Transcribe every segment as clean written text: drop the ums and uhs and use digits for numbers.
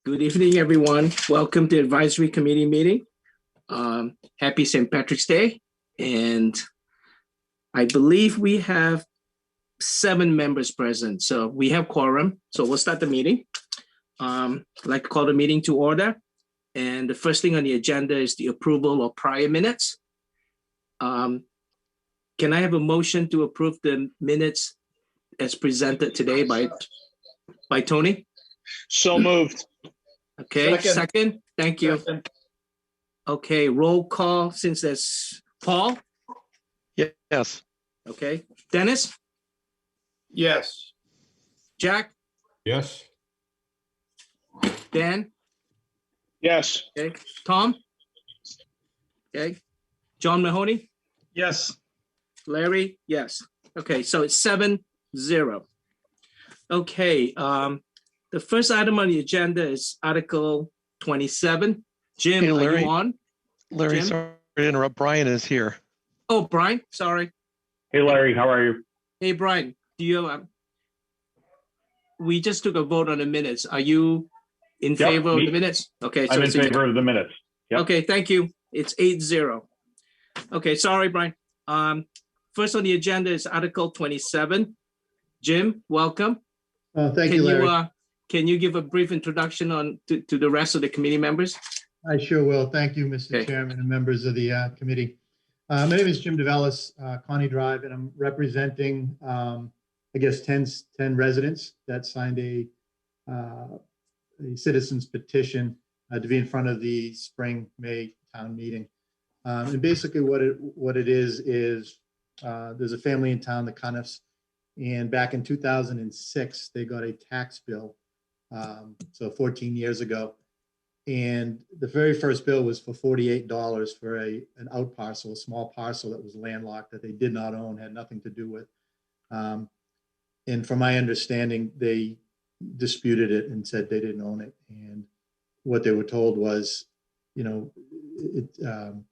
Good evening, everyone. Welcome to Advisory Committee meeting. Happy St. Patrick's Day. And I believe we have 7 members present. So we have quorum. So we'll start the meeting. I'd like to call the meeting to order. And the first thing on the agenda is the approval of prior minutes. Can I have a motion to approve the minutes as presented today by Tony? So moved. Okay, second. Thank you. Second. Okay, roll call since there's Paul. Yes. Okay, Dennis. Yes. Jack. Yes. Dan. Yes. Okay, Tom. Okay, John Mahoney. Yes. Larry. Yes. Okay, so it's 7-0. Okay, the first item on the agenda is Article 27. Jim, Hey, Larry. are you on? Larry, Jim? sorry to interrupt. Brian is here. Oh, Brian, sorry. Hey, Larry, how are you? Hey, Brian, do you, we just took a vote on the minutes. Are you in favor of the minutes? Okay. So I'm in favor of the minutes. Yep. Okay, thank you. It's 8-0. Okay, sorry, Brian. First on the agenda is Article 27. Jim, welcome. Thank you, Larry. Can you give a brief introduction to the rest of the committee members? I sure will. Thank you, Mr. Okay. Chairman and members of the committee. My name is Jim DeVellis, Connie Drive, and I'm representing, I guess, 10 residents that signed a citizen's petition to be in front of the May town meeting. And basically what it is there's a family in town, the Cuniffs, and back in 2006, they got a tax bill, so 14 years ago. And the very first bill was for $48 for an out parcel, a small parcel that was landlocked that they did not own, had nothing to do with. And from my understanding, they disputed it and said they didn't own it. And what they were told was, you know,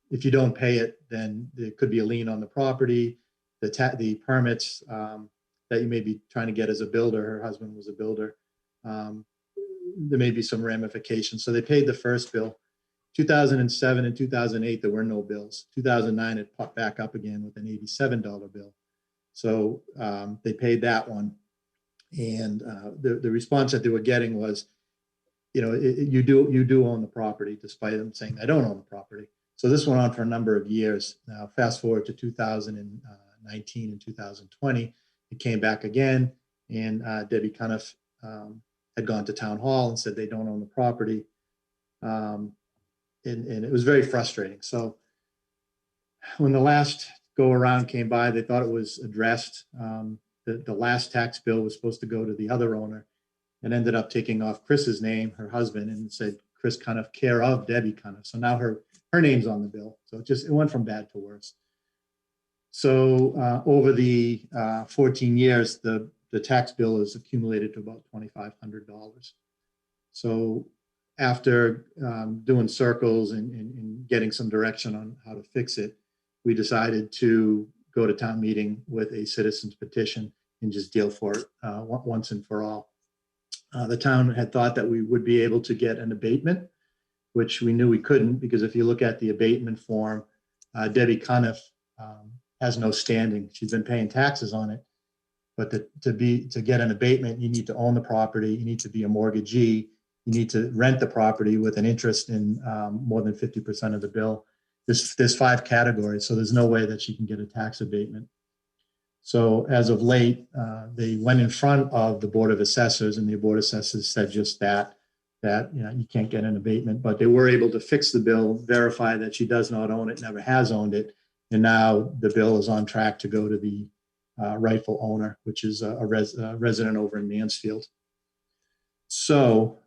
if you don't pay it, then there could be a lien on the property, the permits that you may be trying to get as a builder. Her husband was a builder. There may be some ramifications. So they paid the first bill. 2007 and 2008, there were no bills. 2009, it popped back up again with an $87 bill. So they paid that one. And the response that they were getting was, you know, you do own the property, despite them saying I don't own the property. So this went on for a number of years. Now, fast forward to 2019 and 2020, it came back again, and Debbie Cuniff had gone to town hall and said they don't own the property. And it was very frustrating. So when the last go around came by, they thought it was addressed. The last tax bill was supposed to go to the other owner and ended up taking off Chris's name, her husband, and said Chris Cuniff, care of Debbie Cuniff. So now her name's on the bill. So it went from bad to worse. So over the 14 years, the tax bill is accumulated to about $2,500. So after doing circles and getting some direction on how to fix it, we decided to go to town meeting with a citizen's petition and just deal for it once and for all. The town had thought that we would be able to get an abatement, which we knew we couldn't, because if you look at the abatement form, Debbie Cuniff has no standing. She's been paying taxes on it, but to get an abatement, you need to own the property, you need to be a mortgagee, you need to rent the property with an interest in more than 50% of the bill. There's 5 categories, so there's no way that she can get a tax abatement. So as of late, they went in front of the Board of Assessors, and the Board of Assessors said just that you know, you can't get an abatement, but they were able to fix the bill, verify that she does not own it, never has owned it, and now the bill is on track to go to the rightful owner, which is a resident over in Mansfield. So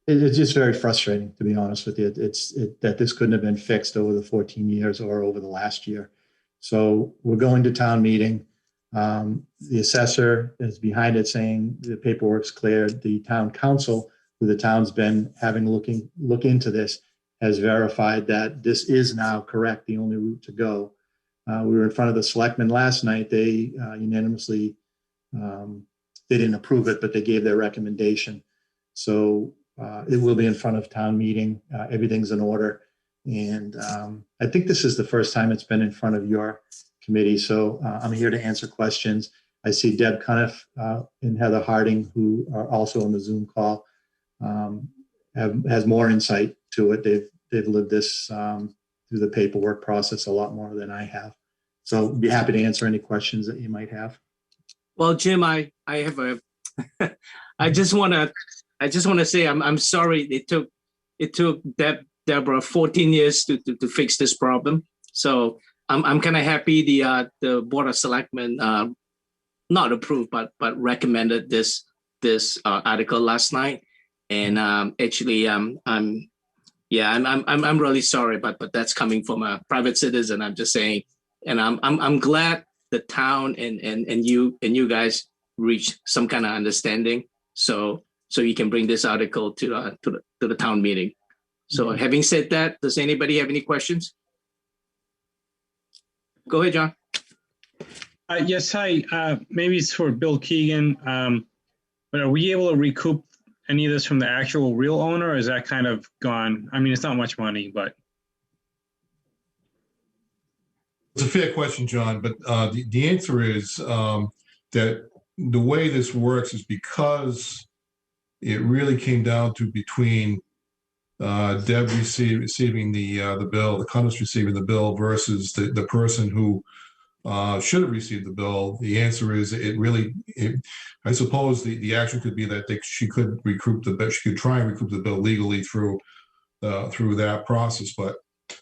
it's just very frustrating, to be honest with you. That this couldn't have been fixed over the 14 years or over the last year. So we're going to town meeting. The assessor is behind it saying the paperwork's cleared. The town council, who the town's been having look into this, has verified that this is now correct, the only route to go. We were in front of the selectmen last night. They unanimously, they didn't approve it, but they gave their recommendation. So it will be in front of town meeting. Everything's in order. And I think this is the first time it's been in front of your committee. So I'm here to answer questions. I see Deb Cuniff and Heather Harding, who are also on the Zoom call, has more insight to it. They've lived this through the paperwork process a lot more than I have. So I'd be happy to answer any questions that you might have. Well, Jim, I have a, I just want to say I'm sorry it took Deborah 14 years to fix this problem. So I'm kind of happy the Board of Selectmen not approved but recommended this article last night. And actually I'm really sorry, but that's coming from a private citizen. I'm just saying, and I'm glad the town and you guys reached some kind of understanding, so you can bring this article to the town meeting. So having said that, does anybody have any questions? Go ahead, John. Yes, hi. Maybe it's for Bill Keegan, but are we able to recoup any of this from the actual real owner, or is that kind of gone? I mean, it's not much money, but. It's a fair question, John, but the answer is that the way this works is because it really came down to between Deb receiving the bill, the Cuniffs receiving the bill versus the person who should have received the bill. The answer is I suppose the action could be that she could recoup the bill. She could try and recoup the bill legally through that process, but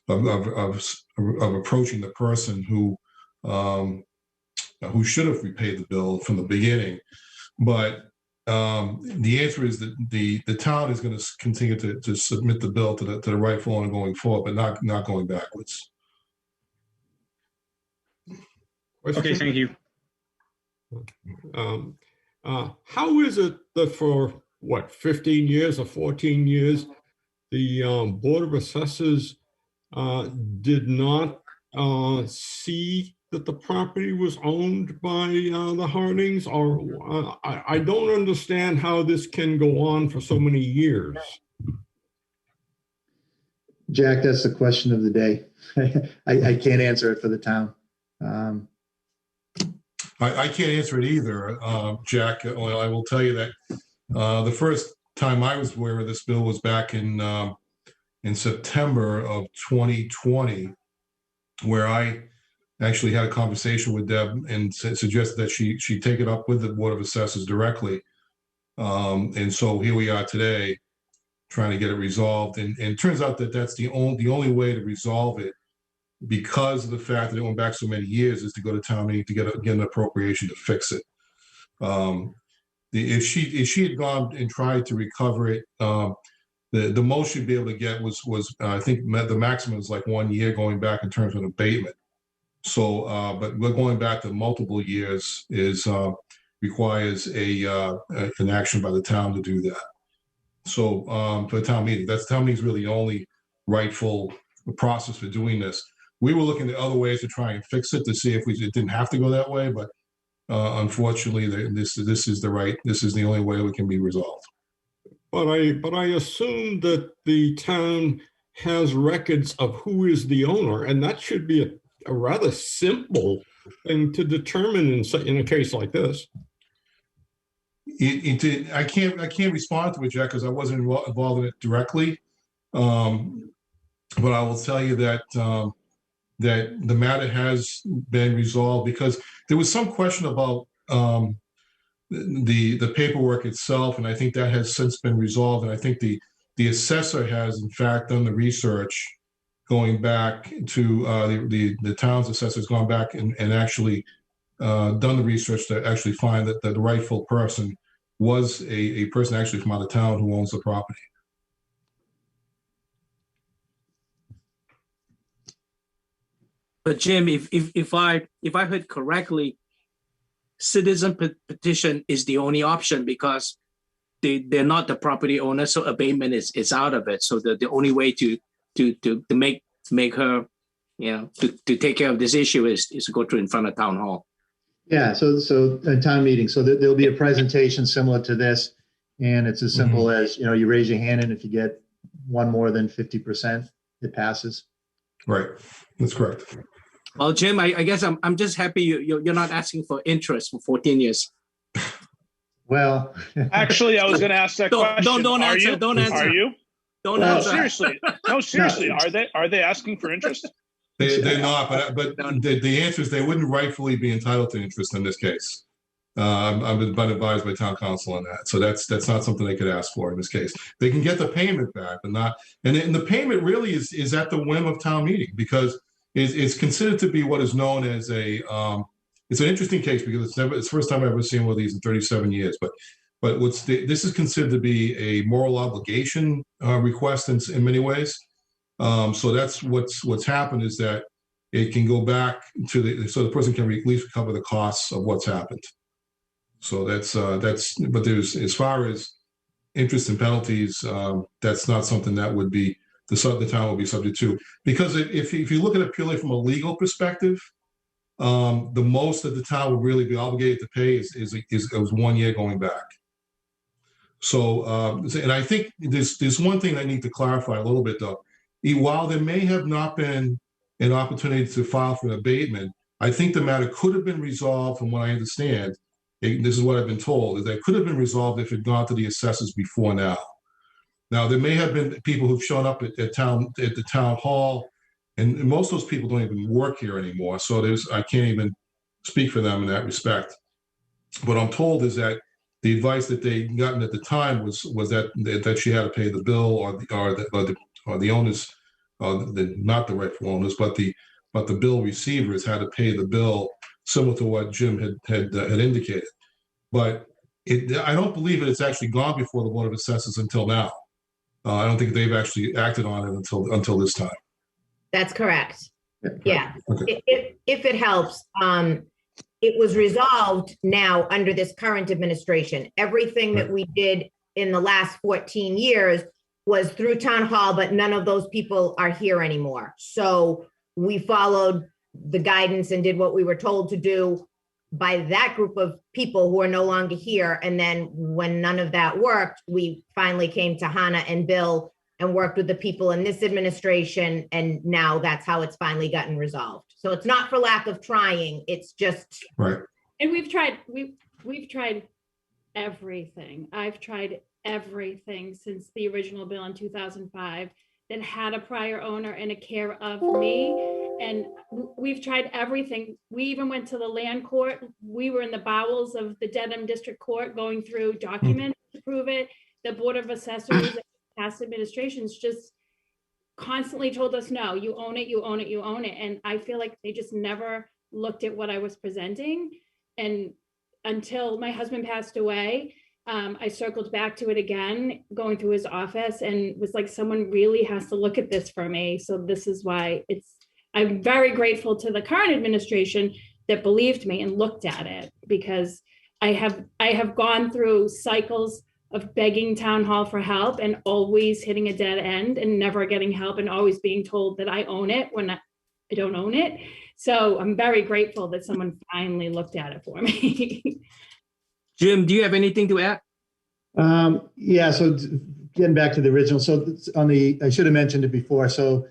of approaching the person who should have repaid the bill from the beginning. But the answer is that the town is going to continue to submit the bill to the rightful owner going forward, but not going backwards. Okay, thank you. How is it that for 15 years or 14 years, the Board of Assessors did not see that the property was owned by the Hardings? Or I don't understand how this can go on for so many years. Jack, that's the question of the day. I can't answer it for the town. I can't answer it either, Jack. Well, I will tell you that the first time I was aware of this bill was back in September of 2020, where I actually had a conversation with Deb and suggested that she take it up with the Board of Assessors directly. And so here we are today, trying to get it resolved. And it turns out that that's the only way to resolve it, because of the fact that it went back so many years, is to go to town meeting to get an appropriation to fix it. If she had gone and tried to recover it, the most she'd be able to get was I think the maximum is like 1 year going back in terms of an abatement. So, but we're going back to multiple years requires an action by the town to do that. So for the town meeting, town meeting is really the only rightful process for doing this. We were looking at other ways to try and fix it, to see if it didn't have to go that way, but unfortunately, this is the only way it can be resolved. But I assume that the town has records of who is the owner, and that should be a rather simple thing to determine in a case like this. I can't respond to it, Jack, because I wasn't involved in it directly. But I will tell you that that the matter has been resolved, because there was some question about the paperwork itself, and I think that has since been resolved. And I think the assessor has in fact done the research, going back to the town's assessor has gone back and actually done the research to actually find that the rightful person was a person actually from out of town who owns the property. But Jim, if I heard correctly, citizen petition is the only option, because they're not the property owner, so abatement is out of it. So the only way to make her, to take care of this issue is to go through in front of town hall. Yeah, so a town meeting. So there'll be a presentation similar to this, And it's as simple as, you raise your hand, and if you get one more than 50%, it passes. Right. That's correct. Well, Jim, I guess I'm just happy you're not asking for interest for 14 years. Well, Actually, I was going to ask that question. Don't Are answer. you? Don't answer. Are you? Don't Well, No, answer. seriously. No, seriously. Are they asking for interest? They're not, but the answer is they wouldn't rightfully be entitled to interest in this case. I've been advised by town council on that. So that's not something they could ask for in this case. They can get the payment back, but not, and the payment really is at the whim of town meeting, because it's considered to be what is known as it's an interesting case, because it's the first time I've ever seen one of these in 37 years, but this is considered to be a moral obligation request in many ways. So that's what's happened, is that it can go back to so the person can at least recover the costs of what's happened. So but there's, as far as interest and penalties, that's not something that would be the town will be subject to, because if you look at it purely from a legal perspective, the most that the town would really be obligated to pay is 1 year going back. So, and I think there's one thing I need to clarify a little bit, though. While there may have not been an opportunity to file for an abatement, I think the matter could have been resolved, from what I understand. This is what I've been told, is that it could have been resolved if it had gone to the assessors before now. Now, there may have been people who've shown up at the town hall, and most of those people don't even work here anymore. So I can't even speak for them in that respect. What I'm told is that the advice that they gotten at the time was that she had to pay the bill, or the owners, not the rightful owners, but the bill receivers had to pay the bill, similar to what Jim had indicated. But I don't believe it's actually gone before the Board of Assessors until now. I don't think they've actually acted on it until this time. That's correct. Yeah. Okay. If it helps, it was resolved now under this current administration. Everything that we did in the last 14 years was through town hall, but none of those people are here anymore. So we followed the guidance and did what we were told to do by that group of people who are no longer here. And then when none of that worked, we finally came to Hannah and Bill and worked with the people in this administration. And now that's how it's finally gotten resolved. So it's not for lack of trying. It's just. Right. And we've tried everything. I've tried everything since the original bill in 2005 that had a prior owner and a care of me. And we've tried everything. We even went to the land court. We were in the bowels of the Dedham District Court going through documents to prove it. The Board of Assessors and past administrations just constantly told us, no, you own it, you own it, you own it. And I feel like they just never looked at what I was presenting. And until my husband passed away, I circled back to it again, going through his office, and was like, someone really has to look at this for me. So this is why I'm very grateful to the current administration that believed me and looked at it, because I have gone through cycles of begging town hall for help and always hitting a dead end and never getting help, and always being told that I own it when I don't own it. So I'm very grateful that someone finally looked at it for me. Jim, do you have anything to add? Yeah, so getting back to the original, so I should have mentioned it before. So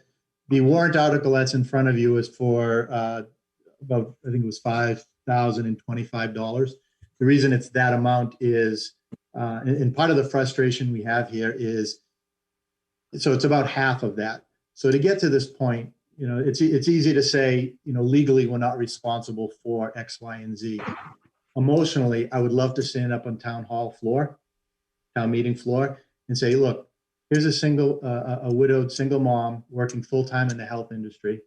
the warrant article that's in front of you is for about, I think it was $5,025. The reason it's that amount is, and part of the frustration we have here is, so it's about half of that. So to get to this point, it's easy to say, legally we're not responsible for X, Y, and Z. Emotionally, I would love to stand up on town meeting floor, and say, look, here's a widowed single mom working full-time in the health industry.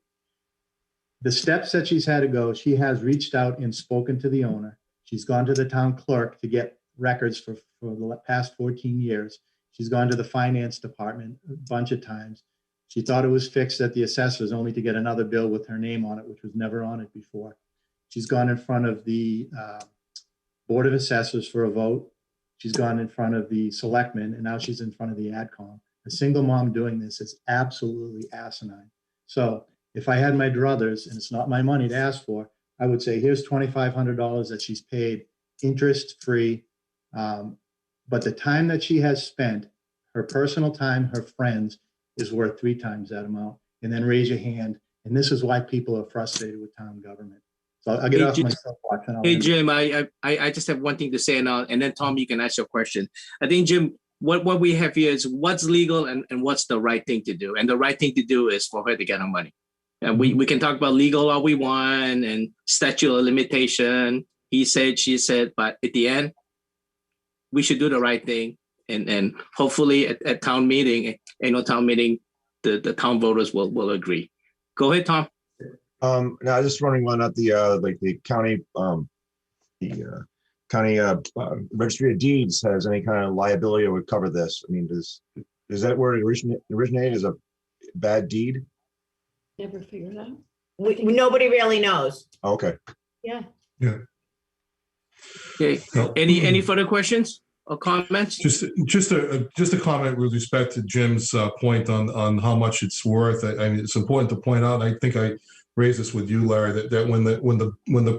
The steps that she's had to go, she has reached out and spoken to the owner. She's gone to the town clerk to get records for the past 14 years. She's gone to the finance department a bunch of times. She thought it was fixed at the assessors, only to get another bill with her name on it, which was never on it before. She's gone in front of the Board of Assessors for a vote. She's gone in front of the selectmen, and now she's in front of the AdCom. A single mom doing this is absolutely asinine. So if I had my druthers, and it's not my money to ask for, I would say, here's $2,500 that she's paid interest-free. But the time that she has spent, her personal time, her friends, is worth 3 times that amount. And then raise your hand. And this is why people are frustrated with town government. So I'll get Hey, off my soapbox. And I'll Hey, end it. Jim, I just have one thing to say now, and then Tom, you can ask your question. I think, Jim, what we have here is what's legal and what's the right thing to do. And the right thing to do is for her to get her money. And we can talk about legal all we want and statute of limitation. He said, she said, but at the end, we should do the right thing. And hopefully at town meeting, annual town meeting, the town voters will agree. Go ahead, Tom. Now I was just wondering whether or not the county registry of deeds has any kind of liability that would cover this. I mean, is that where it originated as a bad deed? Never figured out. Nobody really knows. Okay. Yeah. Okay. Any further questions or comments? Just a comment with respect to Jim's point on how much it's worth. I mean, it's important to point out. I think I raised this with you, Larry, that when the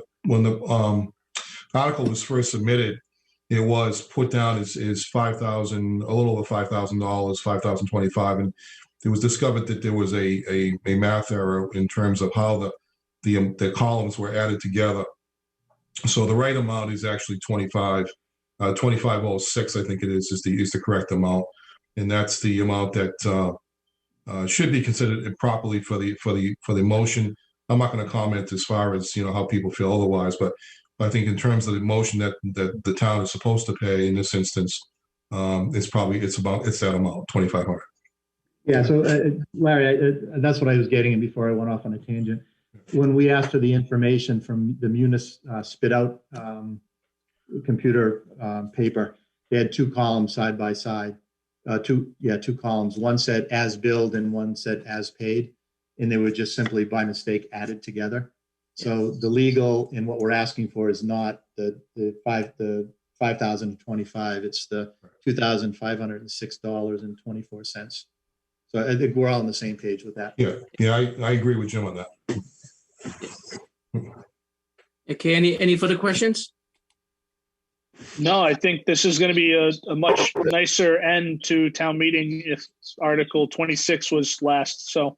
article was first submitted, it was put down as $5,000, a little over $5,000, $5,025, and it was discovered that there was a math error in terms of how the columns were added together. So the right amount is actually 2506, I think it is the correct amount, and that's the amount that should be considered properly for the motion. I'm not going to comment as far as how people feel otherwise, but I think in terms of the motion that the town is supposed to pay in this instance, it's that amount, 2,500. Yeah, so Larry, that's what I was getting at before I went off on a tangent. When we asked for the information from the Munis spit out computer paper, they had 2 columns side by side, 2 columns. One said as billed and one said as paid, and they were just simply by mistake added together. So the legal and what we're asking for is not the 5,025. It's the $2,506.24. So I think we're all on the same page with that. Yeah, I agree with Jim on that. Okay, any further questions? No, I think this is going to be a much nicer end to town meeting if Article 26 was last. So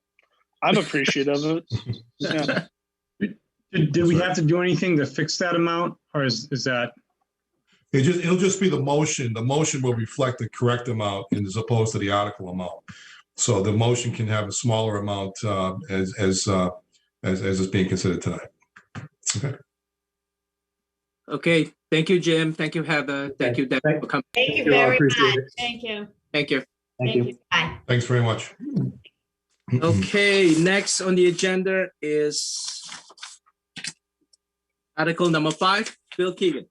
I'm appreciative of it. Yeah. Did we have to do anything to fix that amount, or is that? It'll just be the motion. The motion will reflect the correct amount as opposed to the article amount. So the motion can have a smaller amount as is being considered tonight. Okay. Okay. Thank you, Jim. Thank you, Heather. Thank you, Debbie, for coming. Thank you We all very appreciate much. it. Thank you. Thank you. Thank you. Bye. Thanks very much. Okay, next on the agenda is Article number 5, Bill Keegan.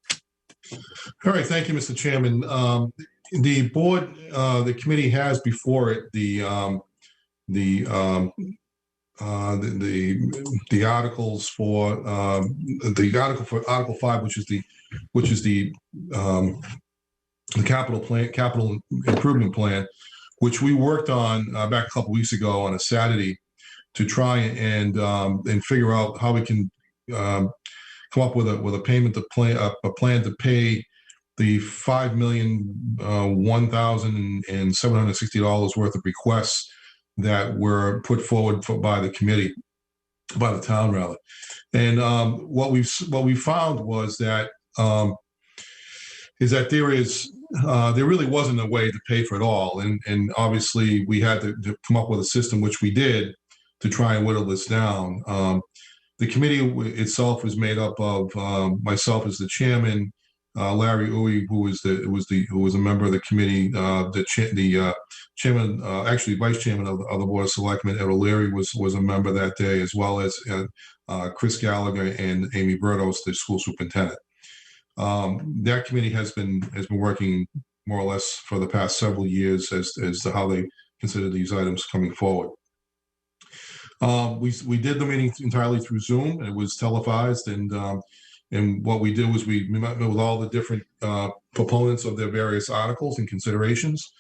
All right, thank you, Mr. Chairman. The board, the committee has before it the articles for Article 5, which is the capital improvement plan, which we worked on back a couple weeks ago on a Saturday to try and figure out how we can come up with a payment to a plan to pay the $5,001,760 worth of requests that were put forward by the committee, by the town rather. And what we found was that there really wasn't a way to pay for it all, and obviously we had to come up with a system, which we did, to try and whittle this down. The committee itself was made up of myself as the chairman, Larry Uwe, who was a member of the committee, the chairman, actually vice chairman of the Board of Selectmen, Ed O'Leary was a member that day, as well as Chris Gallagher and Amy Bertos, the school superintendent. That committee has been working more or less for the past several years as to how they consider these items coming forward. We did the meeting entirely through Zoom. It was televised, and what we did was we met with all the different proponents of their various articles and considerations,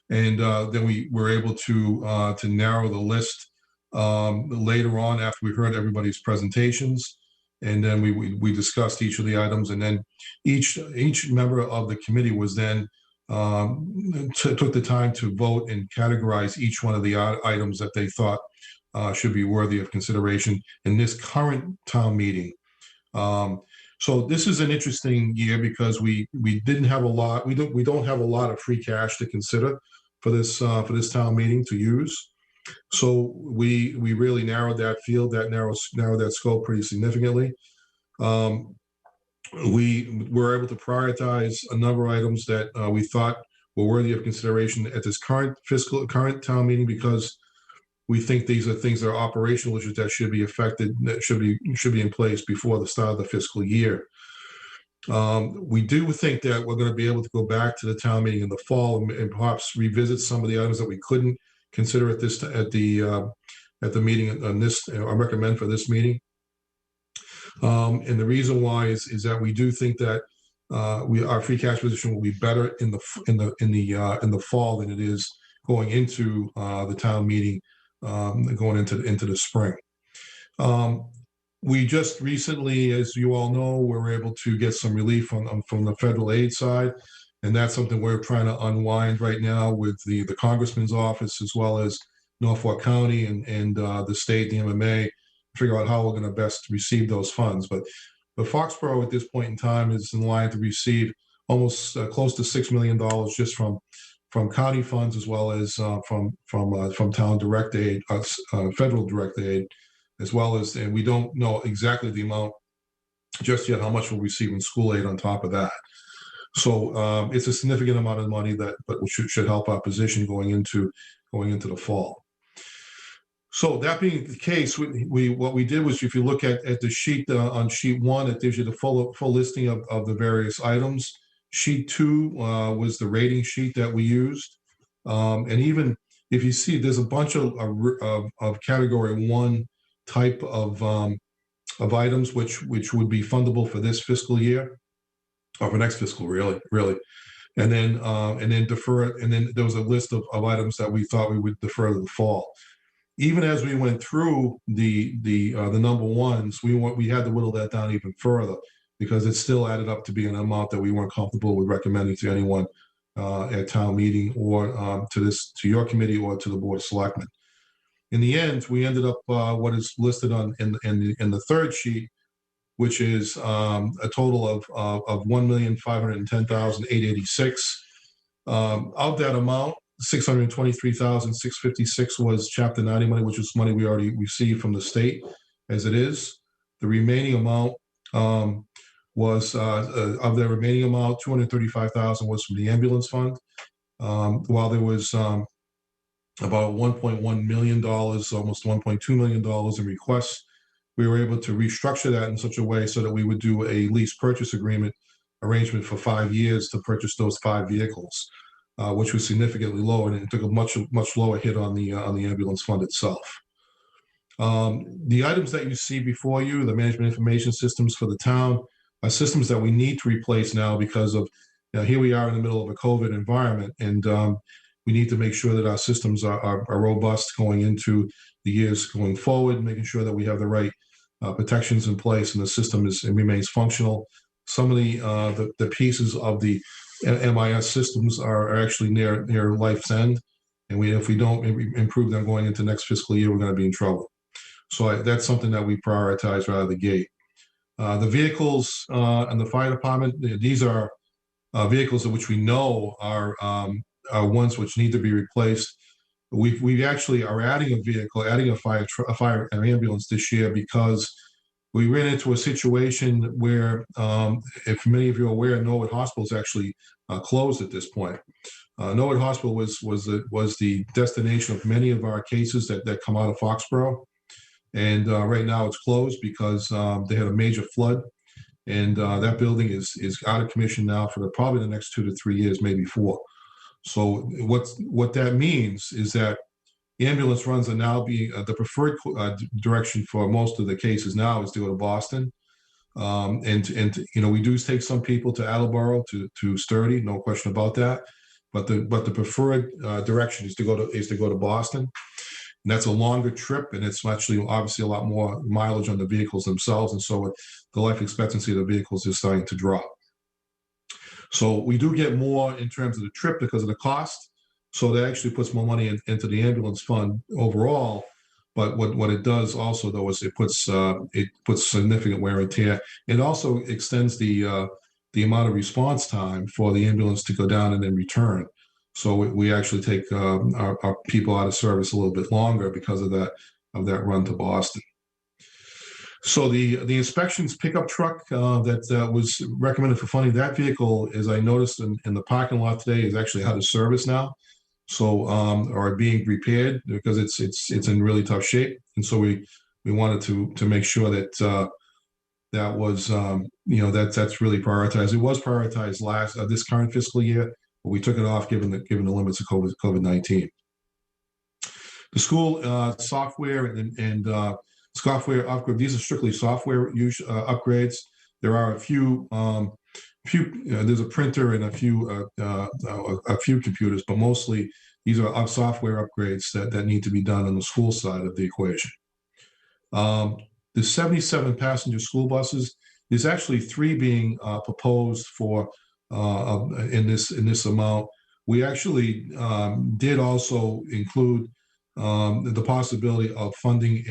and then we were able to narrow the list later on after we heard everybody's presentations, and then we discussed each of the items, and then each member of the committee was then took the time to vote and categorize each one of the items that they thought should be worthy of consideration in this current town meeting. So this is an interesting year because we didn't have a lot. We don't have a lot of free cash to consider for this town meeting to use. So we really narrowed that field, narrowed that scope pretty significantly. We were able to prioritize a number of items that we thought were worthy of consideration at this current town meeting, because we think these are things that are operational issues that should be affected, that should be in place before the start of the fiscal year. We do think that we're going to be able to go back to the town meeting in the fall and perhaps revisit some of the items that we couldn't consider at the meeting on this, I recommend for this meeting. And the reason why is that we do think that our free cash position will be better in the fall than it is going into the town meeting, going into the spring. We just recently, as you all know, were able to get some relief from the federal aid side, and that's something we're trying to unwind right now with the congressman's office, as well as Norfolk County and the state, the MMA, figure out how we're going to best receive those funds. But Foxborough at this point in time is in line to receive almost close to $6 million just from county funds, as well as from town direct aid, federal direct aid, as well as, and we don't know exactly the amount just yet, how much we'll receive in school aid on top of that. So it's a significant amount of money but should help our position going into the fall. So that being the case, what we did was, if you look at the sheet on sheet 1, it gives you the full listing of the various items. Sheet 2 was the rating sheet that we used, and even if you see, there's a bunch of category 1 type of items which would be fundable for this fiscal year, or for next fiscal, really, and then defer it. And then there was a list of items that we thought we would defer to the fall. Even as we went through the number ones, we had to whittle that down even further, because it still added up to be an amount that we weren't comfortable with recommending to anyone at town meeting, or to your committee, or to the Board of Selectmen. In the end, we ended up what is listed in the third sheet, which is a total of $1,510,886. Of that amount, $623,656 was Chapter 90 money, which is money we already received from the state as it is. The remaining amount was of the remaining amount, $235,000 was from the ambulance fund. While there was about $1.1 million, almost $1.2 million in requests, we were able to restructure that in such a way so that we would do a lease purchase agreement arrangement for 5 years to purchase those 5 vehicles, which was significantly lower, and it took a much lower hit on the ambulance fund itself. The items that you see before you, the management information systems for the town, are systems that we need to replace now because of, here we are in the middle of a COVID environment, and we need to make sure that our systems are robust going into the years going forward, making sure that we have the right protections in place and the system remains functional. Some of the pieces of the MIS systems are actually near life's end, and if we don't improve them going into next fiscal year, we're going to be in trouble. So that's something that we prioritize right out of the gate. The vehicles and the fire department, these are vehicles which we know are ones which need to be replaced. We actually are adding a vehicle, adding an ambulance this year, because we ran into a situation where, if many of you are aware, Norwood Hospital is actually closed at this point. Norwood Hospital was the destination of many of our cases that come out of Foxborough, and right now it's closed because they had a major flood, and that building is out of commission now for probably the next 2 to 3 years, maybe 4. So what that means is that ambulance runs are now being the preferred direction for most of the cases now is to go to Boston, and we do take some people to Attleboro, to Sturdy, no question about that, but the preferred direction is to go to Boston, and that's a longer trip, and it's actually obviously a lot more mileage on the vehicles themselves, and so the life expectancy of the vehicles is starting to drop. So we do get more in terms of the trip because of the cost. So that actually puts more money into the ambulance fund overall. But what it does also, though, is it puts significant wear and tear. It also extends the amount of response time for the ambulance to go down and then return. So we actually take our people out of service a little bit longer because of that run to Boston. So the inspections pickup truck that was recommended for funding, that vehicle, as I noticed in the parking lot today, is actually out of service now. So are being repaired because it's in really tough shape. And so we wanted to make sure that that was that's really prioritized. It was prioritized this current fiscal year, but we took it off given the limits of COVID-19. The school software and software upgrade. These are strictly software upgrades. There are a few. There's a printer and a few computers, but mostly these are software upgrades that need to be done on the school side of the equation. The 77 passenger school buses, there's actually 3 being proposed for in this amount. We actually did also include the possibility of funding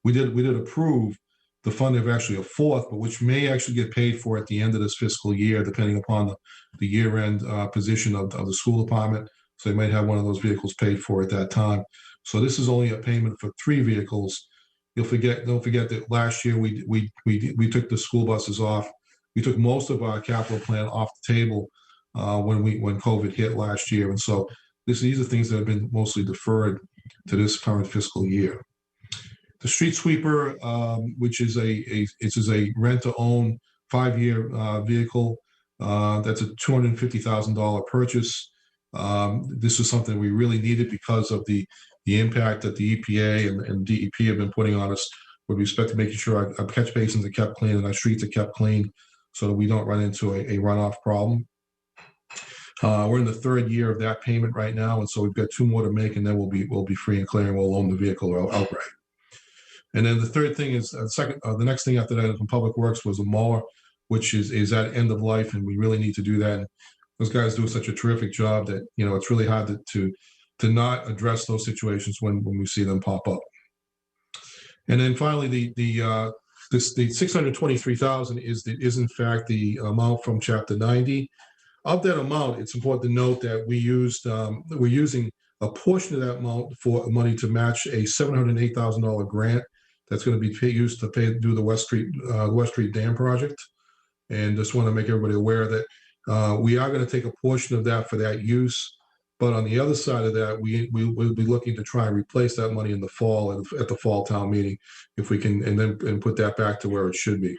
we did approve the funding of actually a 4th, but which may actually get paid for at the end of this fiscal year, depending upon the year-end position of the school department. So they might have one of those vehicles paid for at that time. So this is only a payment for 3 vehicles. Don't forget that last year we took the school buses off. We took most of our capital plan off the table when COVID hit last year, and so these are things that have been mostly deferred to this current fiscal year. The street sweeper, which is a rent-to-own 5-year vehicle, that's a $250,000 purchase. This is something we really needed because of the impact that the EPA and DEP have been putting on us with respect to making sure our catch basins are kept clean and our streets are kept clean, so that we don't run into a runoff problem. We're in the 3rd year of that payment right now, and so we've got 2 more to make, and then we'll be free and clear, and we'll own the vehicle outright. And then the third thing is the next thing after that from Public Works was a mower, which is at end of life, and we really need to do that. And those guys do such a terrific job that it's really hard to not address those situations when we see them pop up. And then finally, the $623,000 is in fact the amount from Chapter 90. Of that amount, it's important to note that we're using a portion of that amount for money to match a $708,000 grant that's going to be used to do the West Street Dam project. And just want to make everybody aware that we are going to take a portion of that for that use. But on the other side of that, we'll be looking to try and replace that money in the fall at the fall town meeting, if we can, and put that back to where it should be.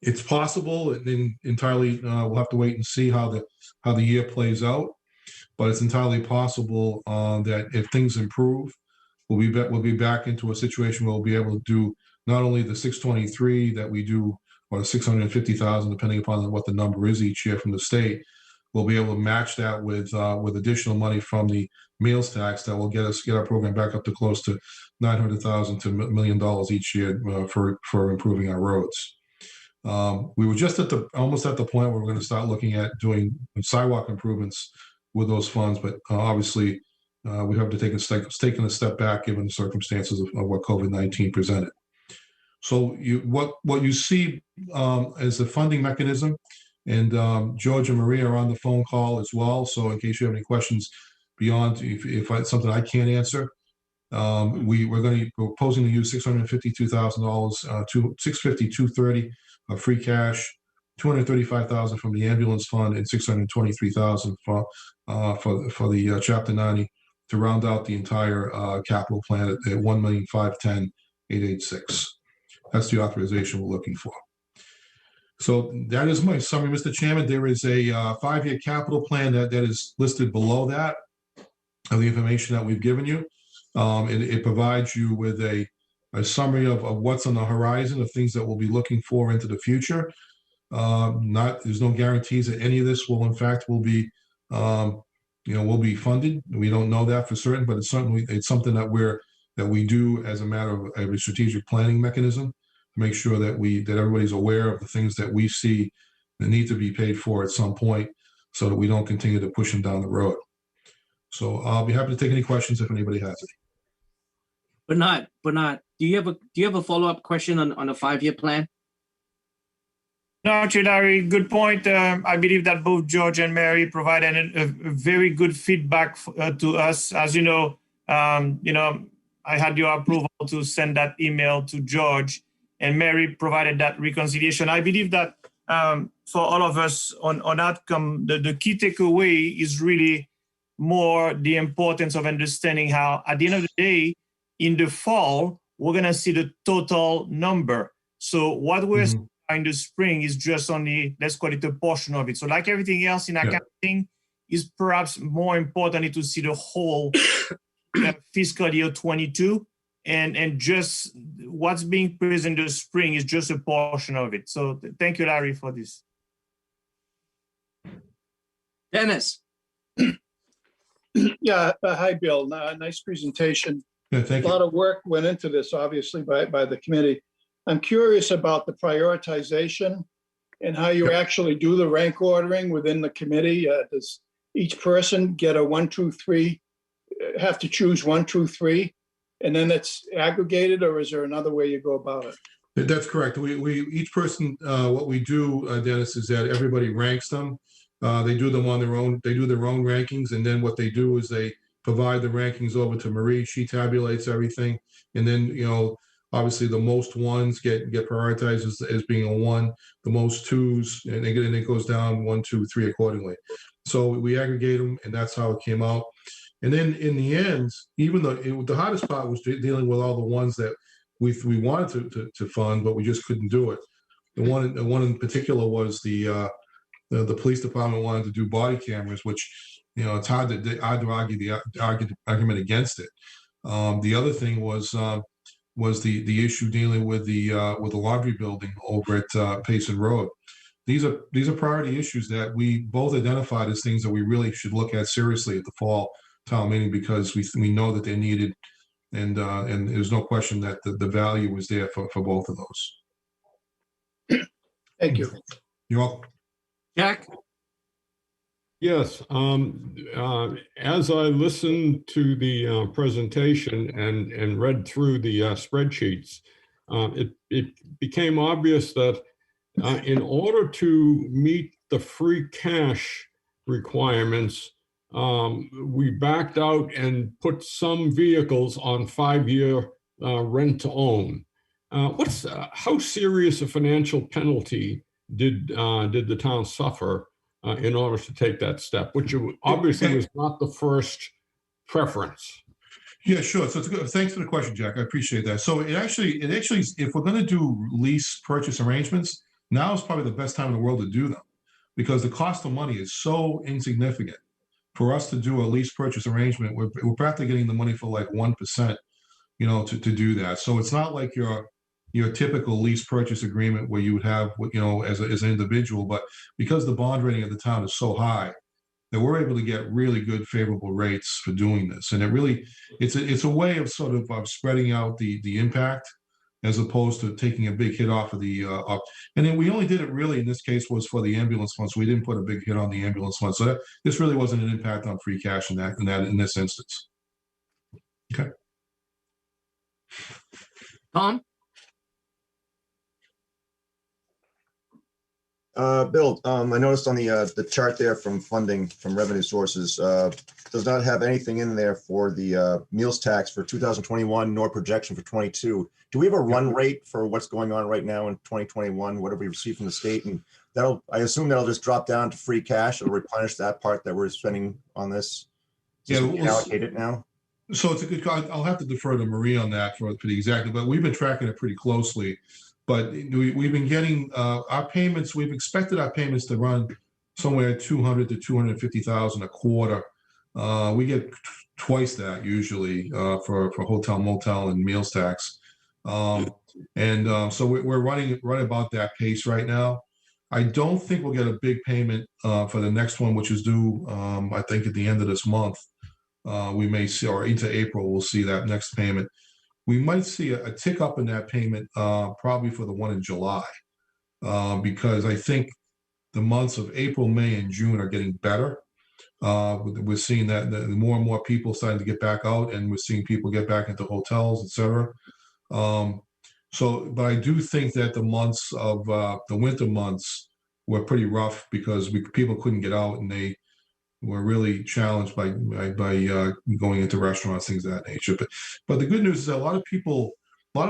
It's possible, and entirely we'll have to wait and see how the year plays out. But it's entirely possible that if things improve, we'll be back into a situation where we'll be able to do not only the 623 that we do, or the 650,000, depending upon what the number is each year from the state. We'll be able to match that with additional money from the meals tax that will get our program back up to close to $900,000 to $1 million each year for improving our roads. We were just almost at the point where we're going to start looking at doing sidewalk improvements with those funds, but obviously we have to take a step back given the circumstances of what COVID-19 presented. So what you see as the funding mechanism, and George and Maria are on the phone call as well. So in case you have any questions beyond, if it's something I can't answer, we're proposing to use $652,000 to $650,230 of free cash, $235,000 from the ambulance fund, and $623,000 for the Chapter 90 to round out the entire capital plan at $1,510,886. That's the authorization we're looking for. So that is my summary, Mr. Chairman. There is a 5-year capital plan that is listed below that of the information that we've given you. It provides you with a summary of what's on the horizon, of things that we'll be looking for into the future. There's no guarantees that any of this will be funded. We don't know that for certain, but it's something that we do as a matter of a strategic planning mechanism to make sure that everybody's aware of the things that we see that need to be paid for at some point so that we don't continue to push them down the road. So I'll be happy to take any questions if anybody has any. Bernard, do you have a follow-up question on a 5-year plan? No, actually, Larry, good point. I believe that both George and Mary provided a very good feedback to us. As you know, I had your approval to send that email to George, and Mary provided that reconciliation. I believe that for all of us on outcome, the key takeaway is really more the importance of understanding how, at the end of the day, in the fall, we're going to see the total number. So what we're in the spring is just only, let's call it a portion of it. So like everything else in accounting, is perhaps more important to see the whole fiscal year 22, and just what's being presented in the spring is just a portion of it. So thank you, Larry, for this. Dennis. Yeah, hi, Bill. Nice presentation. Yeah, thank A you. lot of work went into this, obviously, by the committee. I'm curious about the prioritization and how you actually do the rank ordering within the committee. Does each person get a 1, 2, 3, have to choose 1, 2, 3, and then it's aggregated, or is there another way you go about it? That's correct. We each person, what we do, Dennis, is that everybody ranks them. They do them on their own. They do their own rankings, and then what they do is they provide the rankings over to Marie. She tabulates everything, and then obviously the most ones get prioritized as being a 1, the most 2s, and it goes down 1, 2, 3 accordingly. So we aggregate them, and that's how it came out. And then in the end, even though the hardest part was dealing with all the ones that we wanted to fund, but we just couldn't do it. The one in particular was the police department wanted to do body cameras, which it's hard to argue the argument against it. The other thing was the issue dealing with the laundry building over at Payson Road. These are priority issues that we both identified as things that we really should look at seriously at the fall town meeting, because we know that they're needed, and there's no question that the value was there for both of those. Thank you. You're welcome. Jack? Yes, as I listened to the presentation and read through the spreadsheets, it became obvious that in order to meet the free cash requirements, we backed out and put some vehicles on 5-year rent to own. How serious a financial penalty did the town suffer in order to take that step, which obviously was not the first preference? Yeah, sure. So thanks for the question, Jack. I appreciate that. So it actually, if we're going to do lease purchase arrangements, now is probably the best time in the world to do them, because the cost of money is so insignificant. For us to do a lease purchase arrangement, we're practically getting the money for like 1%, to do that. So it's not like your typical lease purchase agreement where you would have, as an individual, but because the bond rating of the town is so high, that we're able to get really good favorable rates for doing this. And it's a way of sort of spreading out the impact, as opposed to taking a big hit off of the and then we only did it really in this case was for the ambulance fund, so we didn't put a big hit on the ambulance fund. So this really wasn't an impact on free cash in this instance. Okay. Tom? Bill, I noticed on the chart there from funding from revenue sources, does not have anything in there for the meals tax for 2021, nor projection for 22. Do we have a run rate for what's going on right now in 2021? What have we received from the state? And I assume that'll just drop down to free cash. It'll replenish that part that we're spending on this. Yeah, we can allocate it now. So it's a good call. I'll have to defer to Marie on that for the exactly, but we've been tracking it pretty closely. But we've been getting our payments. We've expected our payments to run somewhere $200,000 to $250,000 a quarter. We get twice that usually for hotel, motel, and meals tax. So we're running right about that pace right now. I don't think we'll get a big payment for the next one, which is due, I think, at the end of this month. We may see, or into April, we'll see that next payment. We might see a tick up in that payment probably for the one in July, because I think the months of April, May, and June are getting better. We're seeing that more and more people starting to get back out, and we're seeing people get back into hotels, etc. But I do think that the months of the winter months were pretty rough because people couldn't get out, and they were really challenged by going into restaurants, things of that nature. But the good news is that a lot of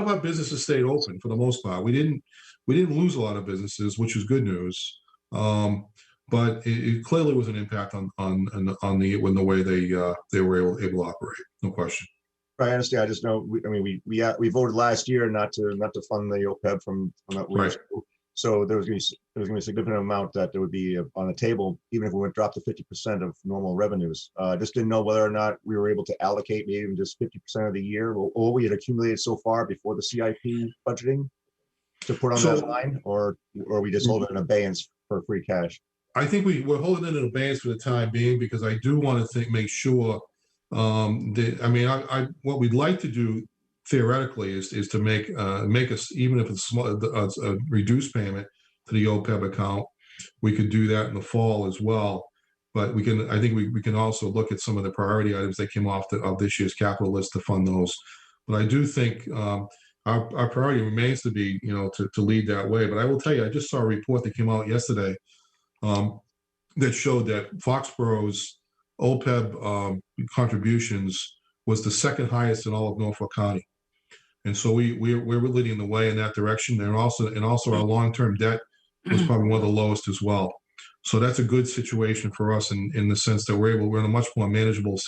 our businesses stayed open for the most part. We didn't lose a lot of businesses, which is good news. But it clearly was an impact on the way they were able to operate. No question. I understand. I just know. We voted last year not to fund the OPEB from that. Right. So there was going to be a significant amount that would be on the table, even if we went drop to 50% of normal revenues. Just didn't know whether or not we were able to allocate maybe even just 50% of the year, or we had accumulated so far before the CIP budgeting to put on that line, or we just hold it in abeyance for free cash. I think we're holding it in abeyance for the time being, because I do want to make sure that, what we'd like to do theoretically is to make us, even if it's small, a reduced payment to the OPEB account. We could do that in the fall as well. But I think we can also look at some of the priority items that came off of this year's capital list to fund those. But I do think our priority remains to be, to lead that way. But I will tell you, I just saw a report that came out yesterday that showed that Foxborough's OPEB contributions was the second highest in all of Norfolk County, and so we're leading the way in that direction. And also our long-term debt was probably one of the lowest as well. So that's a good situation for us in the sense that we're in a much more manageable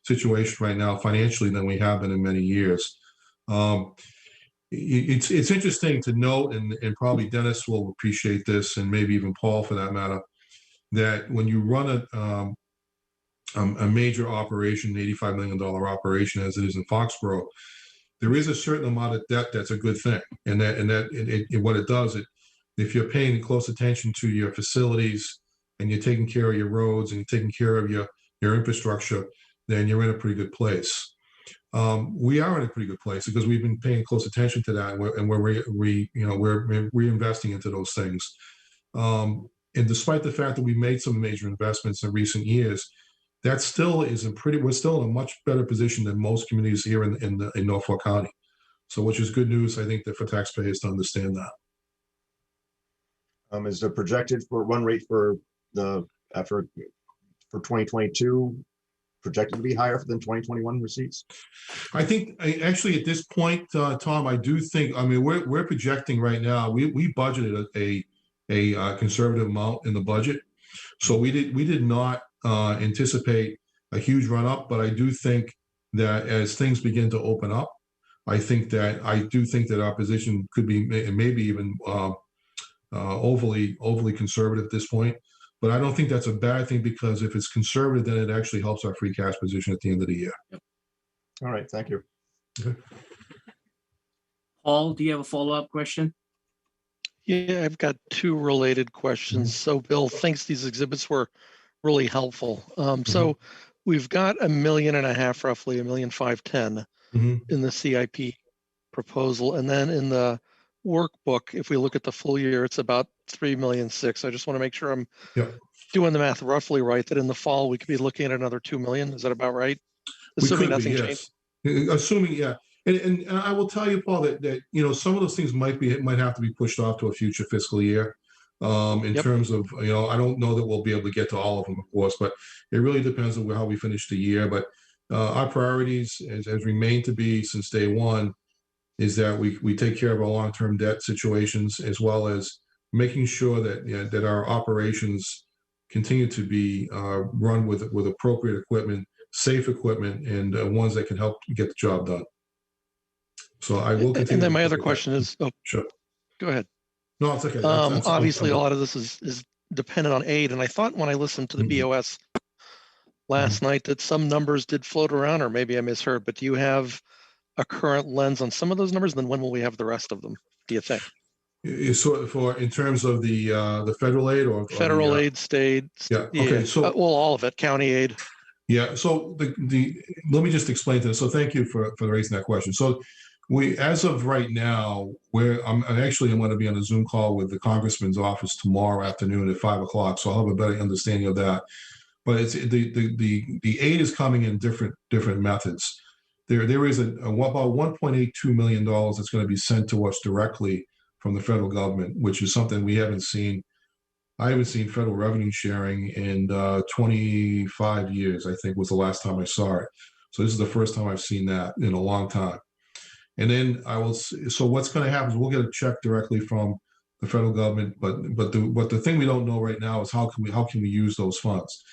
situation right now financially than we have been in many years. It's interesting to note, and probably Dennis will appreciate this, and maybe even Paul for that matter, that when you run a major operation, an $85 million operation as it is in Foxborough, there is a certain amount of debt that's a good thing. And what it does, if you're paying close attention to your facilities and you're taking care of your roads and you're taking care of your infrastructure, then you're in a pretty good place. We are in a pretty good place because we've been paying close attention to that, and we're reinvesting into those things. And despite the fact that we made some major investments in recent years, that still we're still in a much better position than most communities here in Norfolk County. So, which is good news, I think, that for taxpayers to understand that. Is the projected for run rate for 2022 projected to be higher than 2021 receipts? I think actually at this point, Tom, I do think, we're projecting right now, we budgeted a conservative amount in the budget. So we did not anticipate a huge run up, but I do think that as things begin to open up, I do think that our position could be maybe even overly conservative at this point. But I don't think that's a bad thing, because if it's conservative, then it actually helps our free cash position at the end of the year. All right, thank you. Okay. Paul, do you have a follow-up question? Yeah, I've got two related questions. So Bill thinks these exhibits were really helpful. So we've got $1.5 million, roughly $1,510,000 in the CIP proposal. And then in the workbook, if we look at the full year, it's about $3.6 million. I just want to make sure I'm doing the math roughly right, that in the fall we could be looking at another $2 million. Is that about right? Assuming nothing changed. Assuming, yeah. And I will tell you, Paul, that some of those things might have to be pushed off to a future fiscal year. In terms of, I don't know that we'll be able to get to all of them, of course, but it really depends on how we finish the year. But our priorities has remained to be since day one is that we take care of our long-term debt situations, as well as making sure that that our operations continue to be run with appropriate equipment, safe equipment, and ones that can help get the job done. So I will continue. And then my other question is, sure, go ahead. No, it's okay. Obviously, a lot of this is dependent on aid. And I thought when I listened to the BOS last night that some numbers did float around, or maybe I misheard, but do you have a current lens on some of those numbers? And then when will we have the rest of them, do you think? So in terms of the federal aid or federal aid, state? Yeah. Okay. So well, all of it, county aid. Yeah. So let me just explain to this. So thank you for raising that question. So As of right now, I'm going to be on a Zoom call with the Congressman's office tomorrow afternoon at 5 o'clock, so I'll have a better understanding of that. But it's the aid is coming in different methods. There is about $1.82 million that's going to be sent to us directly from the federal government, which is something we haven't seen. I haven't seen federal revenue sharing in 25 years, I think was the last time I saw it. So this is the first time I've seen that in a long time. And then so what's going to happen is we'll get a check directly from the federal government, but the thing we don't know right now is how can we use those funds?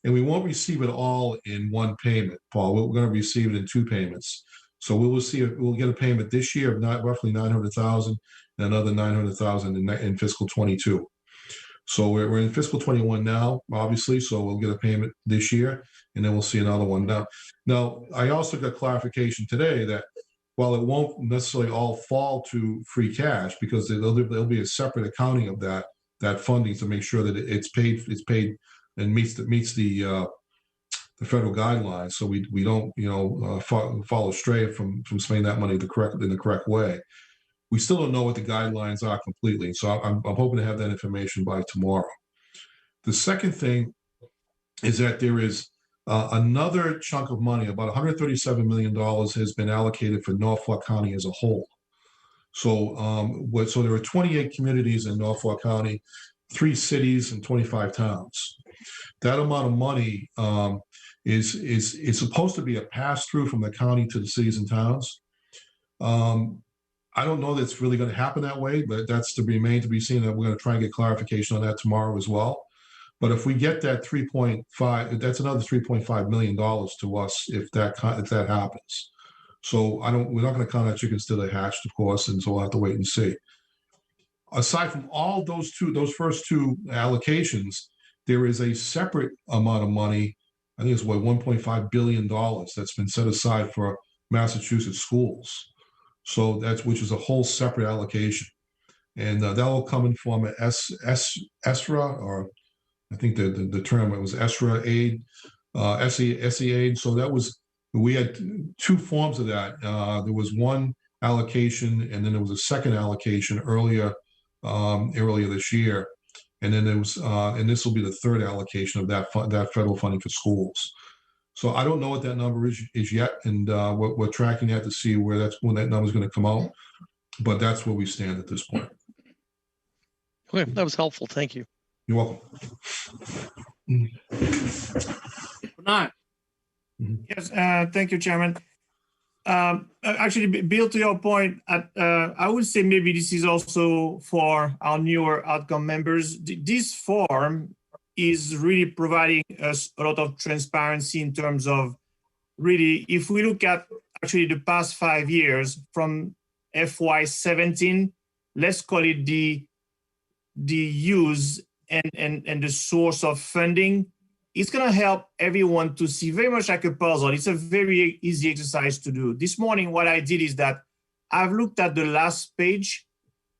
And we won't receive it all in one payment, Paul. We're going to receive it in two payments. So we'll get a payment this year of roughly $900,000 and another $900,000 in fiscal 22. So we're in fiscal 21 now, obviously. So we'll get a payment this year, and then we'll see another one now. I also got clarification today that while it won't necessarily all fall to free cash, because there'll be a separate accounting of that funding to make sure that it's paid and meets the federal guidelines, so we don't fall astray from spending that money in the correct way. We still don't know what the guidelines are completely, so I'm hoping to have that information by tomorrow. The second thing is that there is another chunk of money, about $137 million, has been allocated for Norfolk County as a whole. So there are 28 communities in Norfolk County, 3 cities, and 25 towns. That amount of money is supposed to be a pass-through from the county to the cities and towns. I don't know that it's really going to happen that way, but that's to remain to be seen. That we're going to try and get clarification on that tomorrow as well. But if we get that 3.5, that's another $3.5 million to us if that happens. So we're not going to count our chickens till they're hatched, of course, and so we'll have to wait and see. Aside from all those first two allocations, there is a separate amount of money, I think it's $1.5 billion that's been set aside for Massachusetts schools. So which is a whole separate allocation. And that will come in form of ESRA, or I think the term, it was ESRA aid, SE aid. So we had 2 forms of that. There was one allocation, and then there was a second allocation earlier this year. And then there was, and this will be the third allocation of that federal funding for schools. So I don't know what that number is yet, and we're tracking that to see when that number is going to come out. But that's where we stand at this point. Okay, that was helpful. Thank you. You're welcome. Bernard. Yes, thank you, Chairman. Actually, Bill, to your point, I would say maybe this is also for our newer outcome members. This form is really providing us a lot of transparency in terms of really, if we look at actually the past 5 years from FY17, let's call it the use and the source of funding. It's going to help everyone to see very much like a puzzle. It's a very easy exercise to do. This morning, what I did is that I've looked at the last page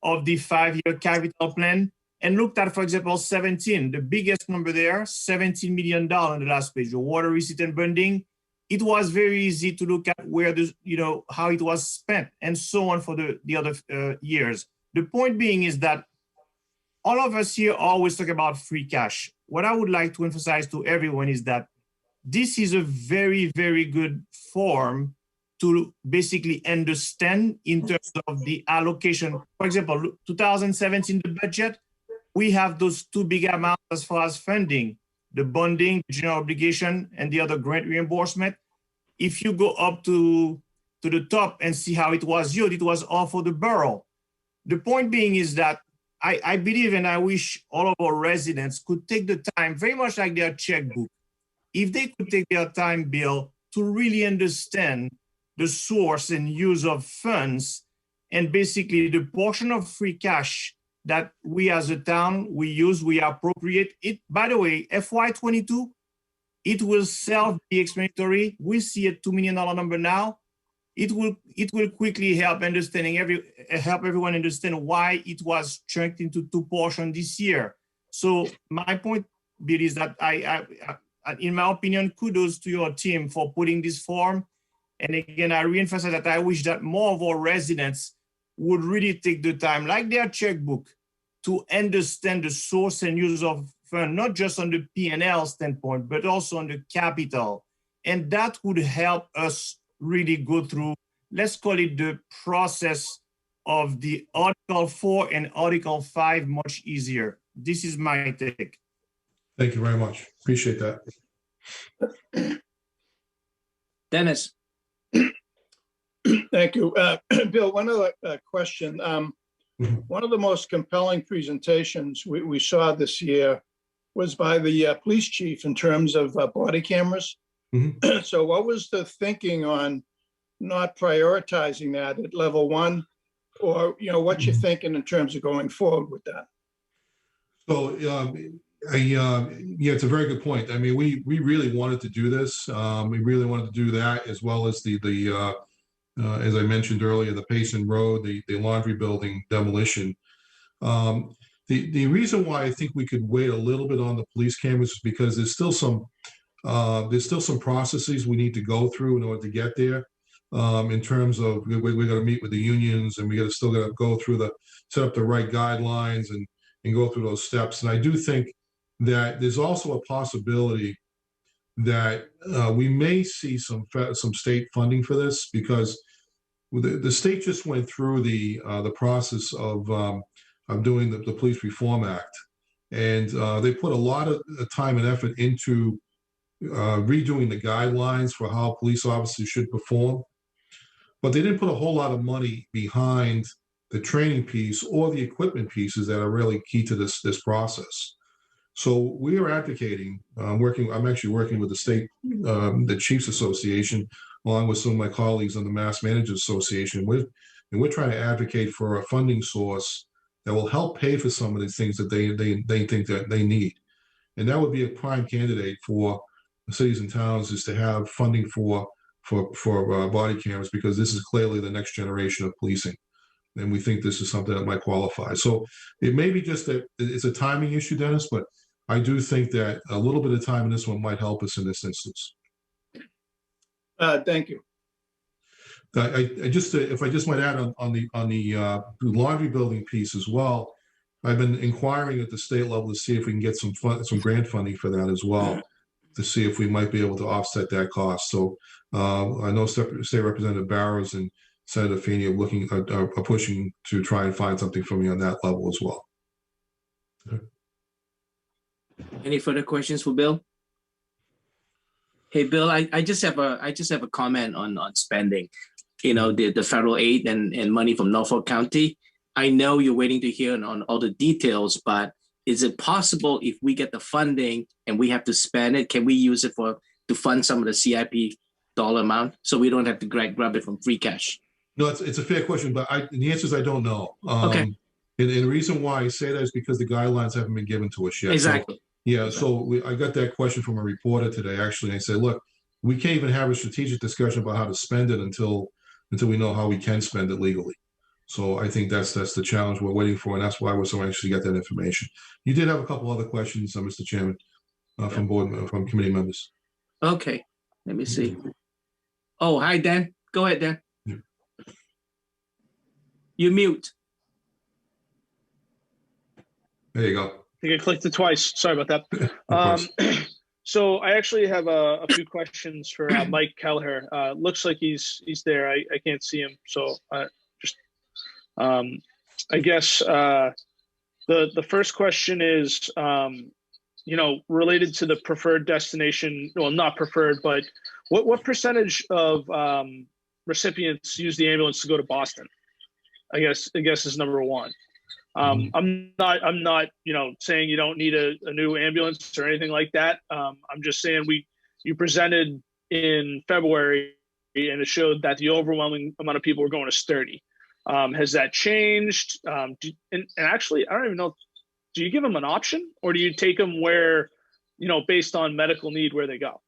of the 5-year capital plan and looked at, for example, 17, the biggest number there, $17 million on the last page, the water receipt and bonding. It was very easy to look at where how it was spent and so on for the other years. The point being is that all of us here always talk about free cash. What I would like to emphasize to everyone is that this is a very, very good form to basically understand in terms of the allocation. For example, 2017, the budget, we have those 2 big amounts as far as funding, the bonding, general obligation, and the other grant reimbursement. If you go up to the top and see how it was used, it was all for the borough. The point being is that I believe and I wish all of our residents could take the time, very much like their checkbook, if they could take their time, Bill, to really understand the source and use of funds and basically the portion of free cash that we as a town, we appropriate it. By the way, FY22, it will self-be-explanatory. We see a $2 million number now. It will quickly help everyone understand why it was chunked into 2 portions this year. So my point, Bill, is that I in my opinion, kudos to your team for putting this form. And again, I reemphasize that I wish that more of our residents would really take the time, like their checkbook, to understand the source and use of fund, not just on the P&L standpoint, but also on the capital. And that would help us really go through, let's call it the process of the Article 4 and Article 5 much easier. This is my take. Thank you very much. Appreciate that. Dennis. Thank you. Bill, one other question. One of the most compelling presentations we saw this year was by the police chief in terms of body cameras. Mhm. So what was the thinking on not prioritizing that at level 1? Or, what you're thinking in terms of going forward with that? So, yeah, it's a very good point. I mean, we really wanted to do this. We really wanted to do that, as well as as I mentioned earlier, the Payson Road, the laundry building demolition. The reason why I think we could wait a little bit on the police cameras is because there's still some processes we need to go through in order to get there. In terms of we got to meet with the unions, and we still got to go through set up the right guidelines and go through those steps. And I do think that there's also a possibility that we may see some state funding for this, because the state just went through the process of doing the Police Reform Act, and they put a lot of time and effort into redoing the guidelines for how police officers should perform. But they didn't put a whole lot of money behind the training piece or the equipment pieces that are really key to this process. So we are advocating, I'm actually working with the state, the Chiefs Association, along with some of my colleagues on the Mass Managers Association. We're trying to advocate for a funding source that will help pay for some of these things that they think that they need. And that would be a prime candidate for the cities and towns, is to have funding for body cameras, because this is clearly the next generation of policing. And we think this is something that might qualify. So it may be just that it's a timing issue, Dennis, but I do think that a little bit of time in this one might help us in this instance. Thank you. If I just might add on the laundry building piece as well, I've been inquiring at the state level to see if we can get some grant funding for that as well, to see if we might be able to offset that cost. So I know State Representative Barrows and Senator Feeney are pushing to try and find something for me on that level as well. Okay. Any further questions for Bill? Hey, Bill, I just have a comment on spending. The federal aid and money from Norfolk County. I know you're waiting to hear on all the details, but is it possible, if we get the funding and we have to spend it, can we use it to fund some of the CIP dollar amount, so we don't have to grab it from free cash? No, it's a fair question, but the answer is I don't know. Okay. And the reason why I say that is because the guidelines haven't been given to us yet. Exactly. So I got that question from a reporter today, actually. And I said, look, we can't even have a strategic discussion about how to spend it until we know how we can spend it legally. So I think that's the challenge we're waiting for, and that's why we're so anxious to get that information. You did have a couple other questions, Mr. Chairman, from committee members. Okay, let me see. Oh, hi, Dan. Go ahead, Dan. Yeah. You mute. There you go. I think I clicked it twice. Sorry about that. So I actually have a few questions for Mike Kelleher. Looks like he's there. I can't see him, so I guess the first question is, related to the preferred destination. Well, not preferred, but what percentage of recipients use the ambulance to go to Boston? I guess is number one. I'm not, saying you don't need a new ambulance or anything like that. I'm just saying you presented in February and it showed that the overwhelming amount of people were going to Sturdy. Has that changed? And actually, I don't even know, do you give them an option, or do you take them where, based on medical need, where they go?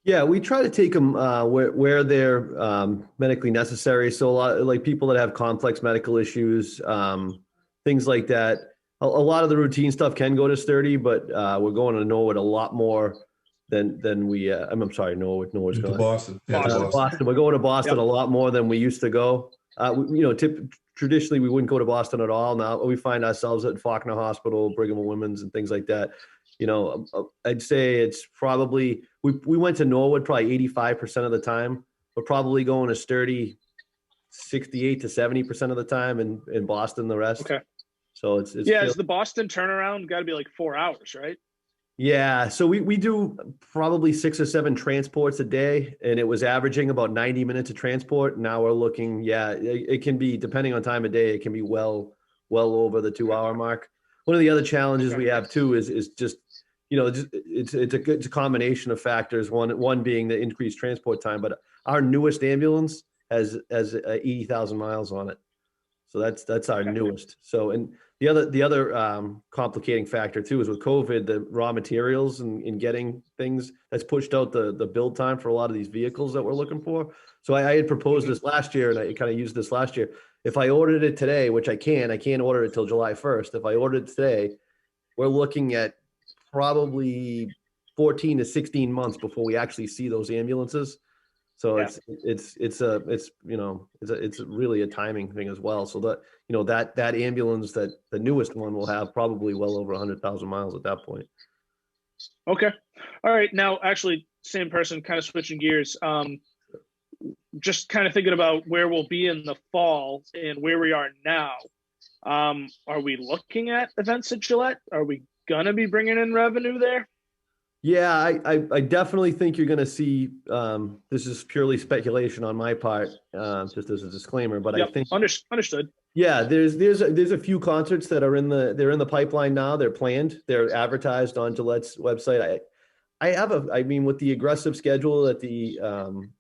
Yeah, we try to take them where they're medically necessary. So a lot like people that have complex medical issues, things like that. A lot of the routine stuff can go to Sturdy, but we're going to Norwood a lot more than we. I'm sorry, Norwood's To going. Boston. Yeah, to Boston. Boston. We're going to Boston Yep. a lot more than we used to go. Traditionally, we wouldn't go to Boston at all. Now we find ourselves at Faulkner Hospital, Brigham and Women's, and things like that. I'd say it's probably we went to Norwood probably 85% of the time. We're probably going to Sturdy 68 to 70% of the time, and in Boston the rest. Okay. So it's Yeah, is the Boston turnaround got to be like 4 hours, right? Yeah, so we do probably 6 or 7 transports a day, and it was averaging about 90 minutes of transport. Now we're looking, it can be, depending on time of day, it can be well over the 2-hour mark. One of the other challenges we have too is just, it's a combination of factors. One being the increased transport time, but our newest ambulance has 80,000 miles on it. So that's our newest. So, and the other complicating factor too is with COVID, the raw materials and getting things that's pushed out the build time for a lot of these vehicles that we're looking for. So I had proposed this last year, and I kind of used this last year. If I ordered it today, which I can't order it till July 1st. If I ordered it today, we're looking at probably 14 to 16 months before we actually see those ambulances. So it's really a timing thing as well. So that ambulance, that the newest one, will have probably well over 100,000 miles at that point. Okay. All right. Now, actually, same person, kind of switching gears. Just kind of thinking about where we'll be in the fall and where we are now. Are we looking at events at Gillette? Are we gonna be bringing in revenue there? Yeah, I definitely think you're going to see. This is purely speculation on my part, just as a disclaimer. But I think understood. Yeah, there's a few concerts that are in the pipeline now. They're planned. They're advertised on Gillette's website. I mean, with the aggressive schedule that the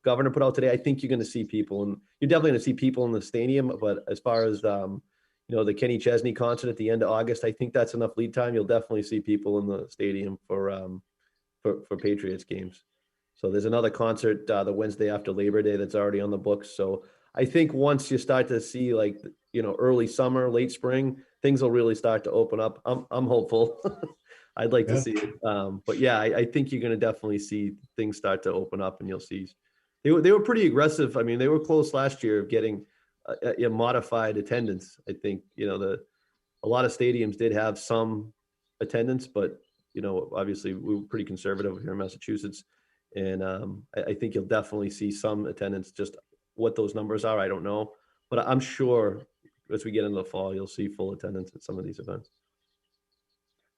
governor put out today, I think you're going to see people, and you're definitely going to see people in the stadium. But as far as the Kenny Chesney concert at the end of August, I think that's enough lead time. You'll definitely see people in the stadium for Patriots games. So there's another concert the Wednesday after Labor Day that's already on the books. So I think once you start to see early summer, late spring, things will really start to open up. I'm hopeful. I'd like to see it. But yeah, I think you're going to definitely see things start to open up, and you'll see they were pretty aggressive. I mean, they were close last year of getting a modified attendance. I think, a lot of stadiums did have some attendance, but obviously we were pretty conservative here in Massachusetts, and I think you'll definitely see some attendance. Just what those numbers are, I don't know, but I'm sure as we get into the fall, you'll see full attendance at some of these events.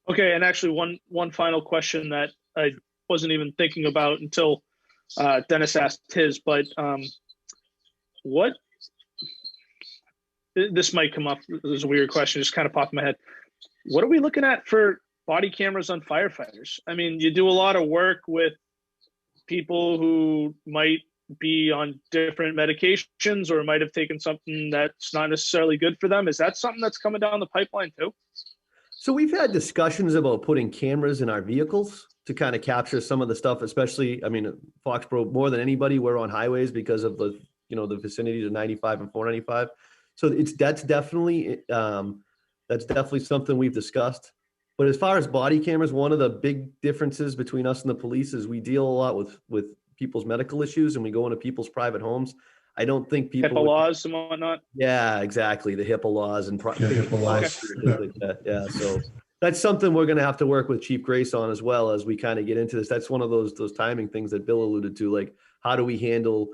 Okay, and actually one final question that I wasn't even thinking about until Dennis asked his, but this might come up. This is a weird question, just kind of popped in my head. What are we looking at for body cameras on firefighters? I mean, you do a lot of work with people who might be on different medications or might have taken something that's not necessarily good for them. Is that something that's coming down the pipeline too? So we've had discussions about putting cameras in our vehicles to kind of capture some of the stuff, especially, I mean, Foxborough, more than anybody, we're on highways because of the vicinities of 95 and 495. So that's definitely something we've discussed. But as far as body cameras, one of the big differences between us and the police is we deal a lot with people's medical issues, and we go into people's private homes. I don't think people HIPAA laws and whatnot. Yeah, exactly. The HIPAA laws and HIPAA laws. Yeah. So that's something we're going to have to work with Chief Grace on as well as we kind of get into this. That's one of those timing things that Bill alluded to. Like, how do we handle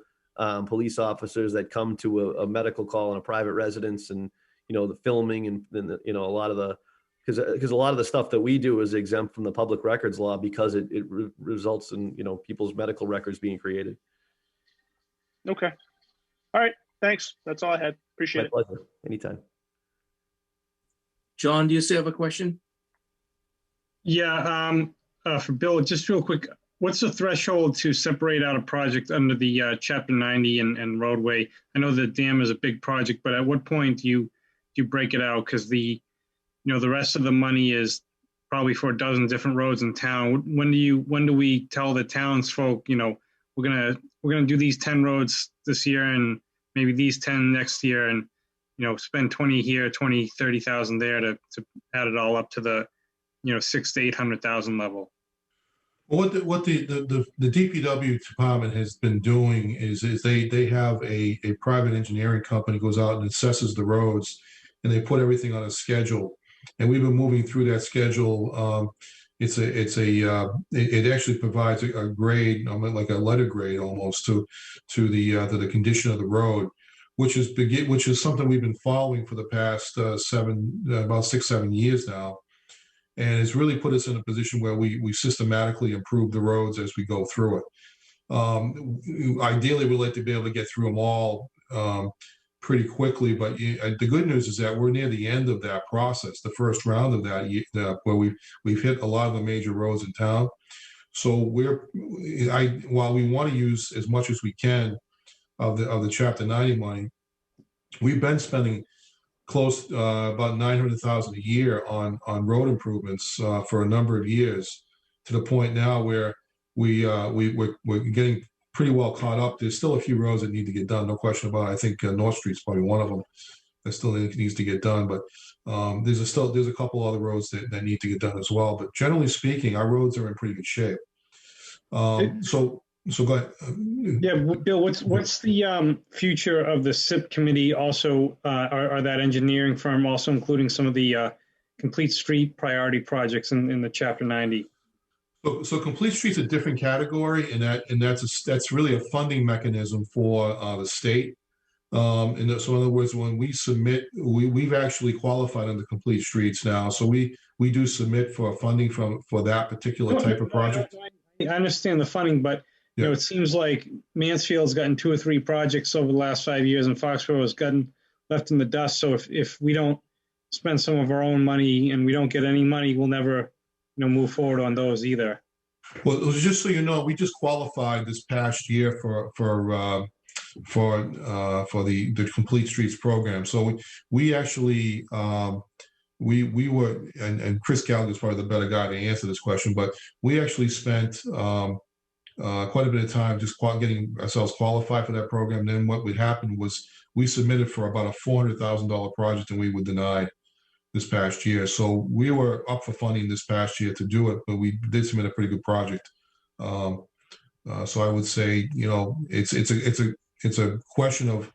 police officers that come to a medical call in a private residence, and the filming and a lot of the because a lot of the stuff that we do is exempt from the public records law because it results in people's medical records being created. Okay. All right. Thanks. That's all I had. Appreciate it. My pleasure. Anytime. John, do you still have a question? Yeah. For Bill, just real quick, what's the threshold to separate out a project under the Chapter 90 and roadway? I know the dam is a big project, but at what point do you break it out? Because the rest of the money is probably for a dozen different roads in town. When do we tell the townsfolk, we're gonna do these 10 roads this year and maybe these 10 next year, and spend 20 here, 20, 30,000 there to add it all up to the 600,000 to 800,000 level? What the DPW department has been doing is they have a private engineering company goes out and assesses the roads, and they put everything on a schedule. And we've been moving through that schedule. It actually provides a grade, like a letter grade almost to the condition of the road, which is something we've been following for the past about 6-7 years now. And it's really put us in a position where we systematically improve the roads as we go through it. Ideally, we'd like to be able to get through them all pretty quickly, but the good news is that we're near the end of that process, the first round of that, where we've hit a lot of the major roads in town. So while we want to use as much as we can of the Chapter 90 money, we've been spending close about $900,000 a year on road improvements for a number of years, to the point now where we're getting pretty well caught up. There's still a few roads that need to get done, no question about it. I think North Street's probably one of them that still needs to get done, but there's a couple other roads that need to get done as well. But generally speaking, our roads are in pretty good shape. So go ahead. Yeah, Bill, what's the future of the SIP committee? Also, are that engineering firm also including some of the complete street priority projects in the Chapter 90? So complete street's a different category, and that's really a funding mechanism for the state. So in other words, when we submit, we've actually qualified under complete streets now. So we do submit for funding for that particular type of project. I understand the funding, but you know, it seems like Mansfield's gotten 2 or 3 projects over the last 5 years, and Foxborough has gotten left in the dust. So if we don't spend some of our own money and we don't get any money, we'll never, move forward on those either. Well, just so you know, we just qualified this past year for the Complete Streets program. So we actually we were, and Chris Gallagher is probably the better guy to answer this question, but we actually spent quite a bit of time just getting ourselves qualified for that program. And then what would happen was we submitted for about a $400,000 project, and we were denied this past year. So we were up for funding this past year to do it, but we did submit a pretty good project. So I would say, it's a question of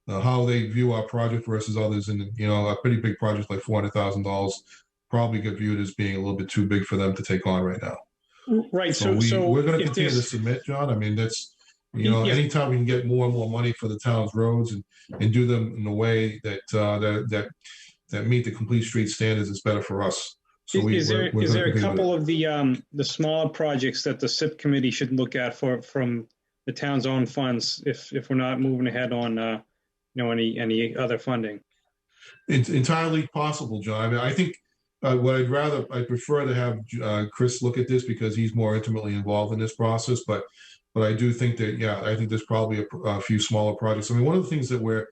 how they view our project versus others. And, a pretty big project like $400,000 probably get viewed as being a little bit too big for them to take on right now. Right. So we're going to continue to submit, John. I mean, that's, anytime we can get more and more money for the town's roads and do them in a way that meet the complete street standards, is better for us. So is there a couple of the smaller projects that the SIP committee should look at from the town's own funds if we're not moving ahead on any other funding? It's entirely possible, John. I mean, I think I prefer to have Chris look at this because he's more intimately involved in this process. But I do think that, I think there's probably a few smaller projects. I mean, one of the things that we're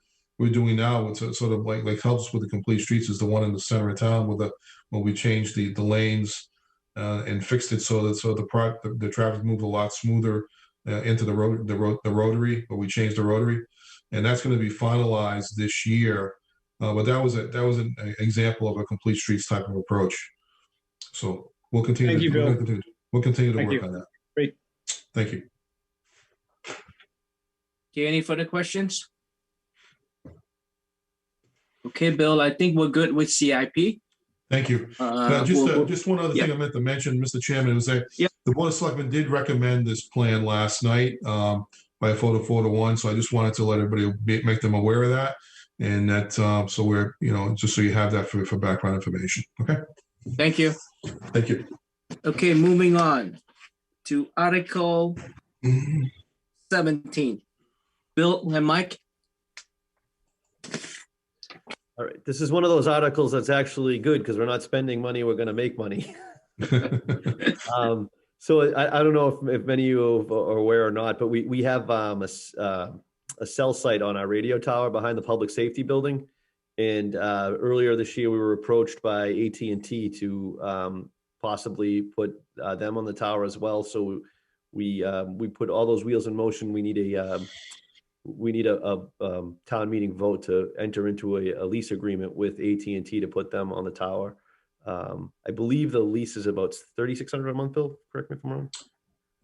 doing now, it's sort of like helps with the complete streets, is the one in the center of town when we changed the lanes and fixed it so the traffic moved a lot smoother into the rotary, but we changed the rotary, and that's going to be finalized this year. But that was an example of a complete streets type of approach. So we'll continue. Thank you, Bill. We'll continue to work on that. Great. Thank you. Okay, any further questions? Okay, Bill, I think we're good with CIP. Thank you. Just one other thing I meant to mention, Mr. Chairman, was that the Board of Selectmen did recommend this plan last night by a vote of 4-1. So I just wanted to let everybody make them aware of that. And that, so we're, just so you have that for background information. Okay. Thank you. Thank you. Okay, moving on to Article 17. Bill and Mike. All right, this is one of those articles that's actually good because we're not spending money, we're going to make money. So I don't know if many of you are aware or not, but we have a cell site on our radio tower behind the public safety building. And earlier this year, we were approached by AT&T to possibly put them on the tower as well. So we put all those wheels in motion. We need a town meeting vote to enter into a lease agreement with AT&T to put them on the tower. I believe the lease is about $3,600 a month, Bill. Correct me if I'm wrong.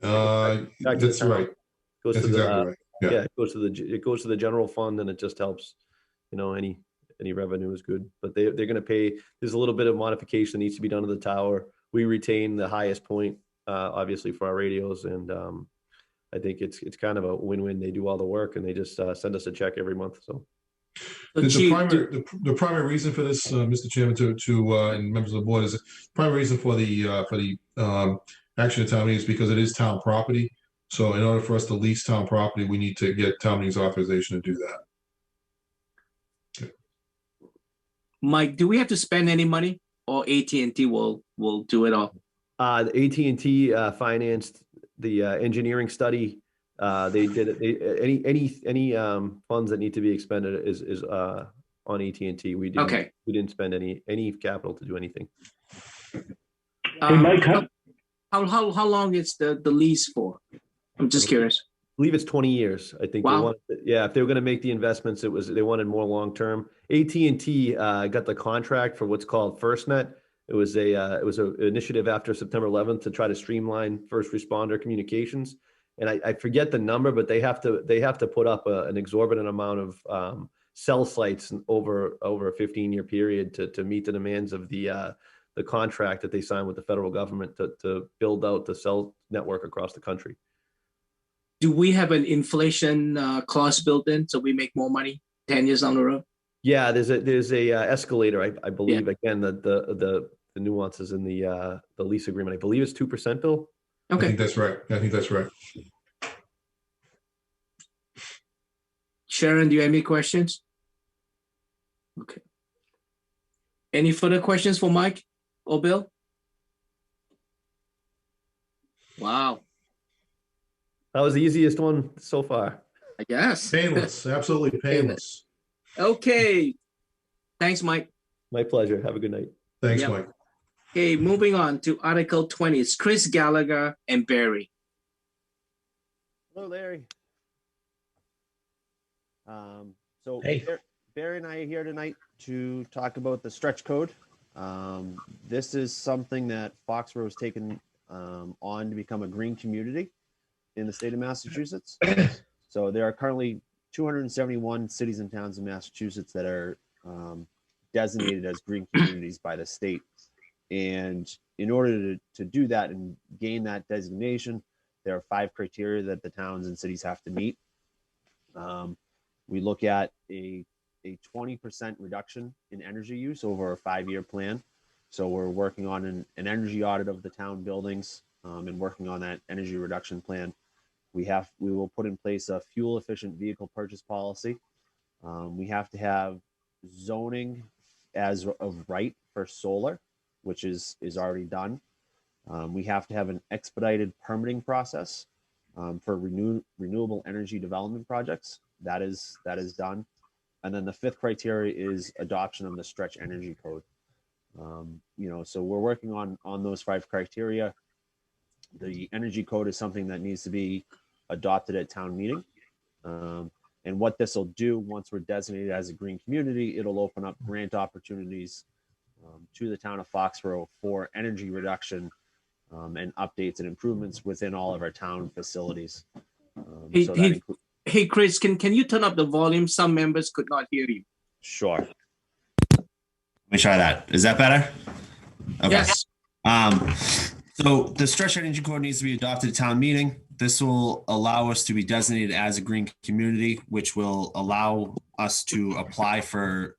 Back to the That's town. right. Goes That's to the, exactly right. yeah, Yeah. it goes to the general fund, and it just helps, any revenue is good, but they're going to pay. There's a little bit of modification that needs to be done to the tower. We retain the highest point, obviously, for our radios, and I think it's kind of a win-win. They do all the work, and they just send us a check every month. So The primary reason for this, Mr. Chairman, and members of the board, is the primary reason for the action at town meeting is because it is town property. So in order for us to lease town property, we need to get town meeting's authorization to do that. Mike, do we have to spend any money, or AT&T will do it all? The AT&T financed the engineering study. They did it. Any funds that need to be expended is on AT&T. We didn't spend any capital to do anything. Hey, Mike, How long is the lease for? I'm just curious. I believe it's 20 years. I think. Wow. If they were going to make the investments, they wanted more long term. AT&T got the contract for what's called FirstNet. It was an initiative after September 11th to try to streamline first responder communications. And I forget the number, but they have to put up an exorbitant amount of cell sites over a 15-year period to meet the demands of the contract that they signed with the federal government to build out the cell network across the country. Do we have an inflation clause built in so we make more money 10 years down the road? Yeah, there's a escalator. I believe again the nuances in the lease agreement. I believe it's 2%, Bill. Okay. I think that's right. Sharon, do you have any questions? Okay. Any further questions for Mike or Bill? Wow. That was the easiest one so far. I guess. Painless, absolutely painless. Okay. Thanks, Mike. My pleasure. Have a good night. Thanks, Yep. Mike. Okay, moving on to Article 20. It's Chris Gallagher and Barry. Hello, Larry. Hey. Barry and I are here tonight to talk about the stretch code. This is something that Foxborough has taken on to become a green community in the state of Massachusetts. So there are currently 271 cities and towns in Massachusetts that are designated as green communities by the state. And in order to do that and gain that designation, there are 5 criteria that the towns and cities have to meet. We look at a 20% reduction in energy use over a 5-year plan. So we're working on an energy audit of the town buildings and working on that energy reduction plan. We will put in place a fuel efficient vehicle purchase policy. We have to have zoning as of right for solar, which is already done. We have to have an expedited permitting process for renewable energy development projects. That is done. And then the 5th criteria is adoption of the stretch energy code. So we're working on those 5 criteria. The energy code is something that needs to be adopted at town meeting. And what this will do once we're designated as a green community, it'll open up grant opportunities to the town of Foxborough for energy reduction and updates and improvements within all of our town facilities. Hey, Chris, can you turn up the volume? Some members could not hear you. Sure. Let me try that. Is that better? Okay. Yes. So the stretch energy code needs to be adopted at town meeting. This will allow us to be designated as a green community, which will allow us to apply for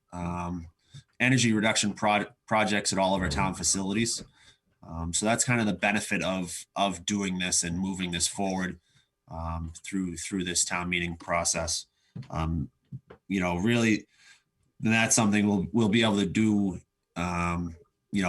energy reduction projects at all of our town facilities. So that's kind of the benefit of doing this and moving this forward through this town meeting process. Really, that's something we'll be able to do.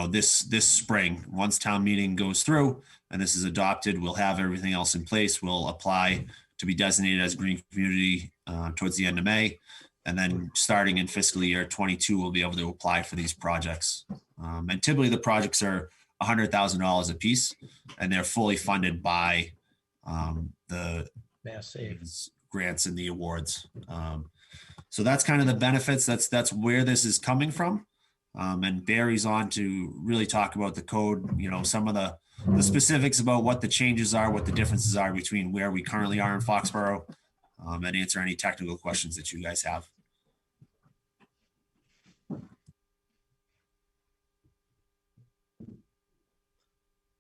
This spring, once town meeting goes through and this is adopted, we'll have everything else in place. We'll apply to be designated as a green community towards the end of May. And then starting in fiscal year 22, we'll be able to apply for these projects. And typically the projects are $100,000 a piece, and they're fully funded by the grants and the awards. So that's kind of the benefits. That's where this is coming from. And Barry's on to really talk about the code, you know, some of the specifics about what the changes are, what the differences are between where we currently are in Foxborough, and answer any technical questions that you guys have.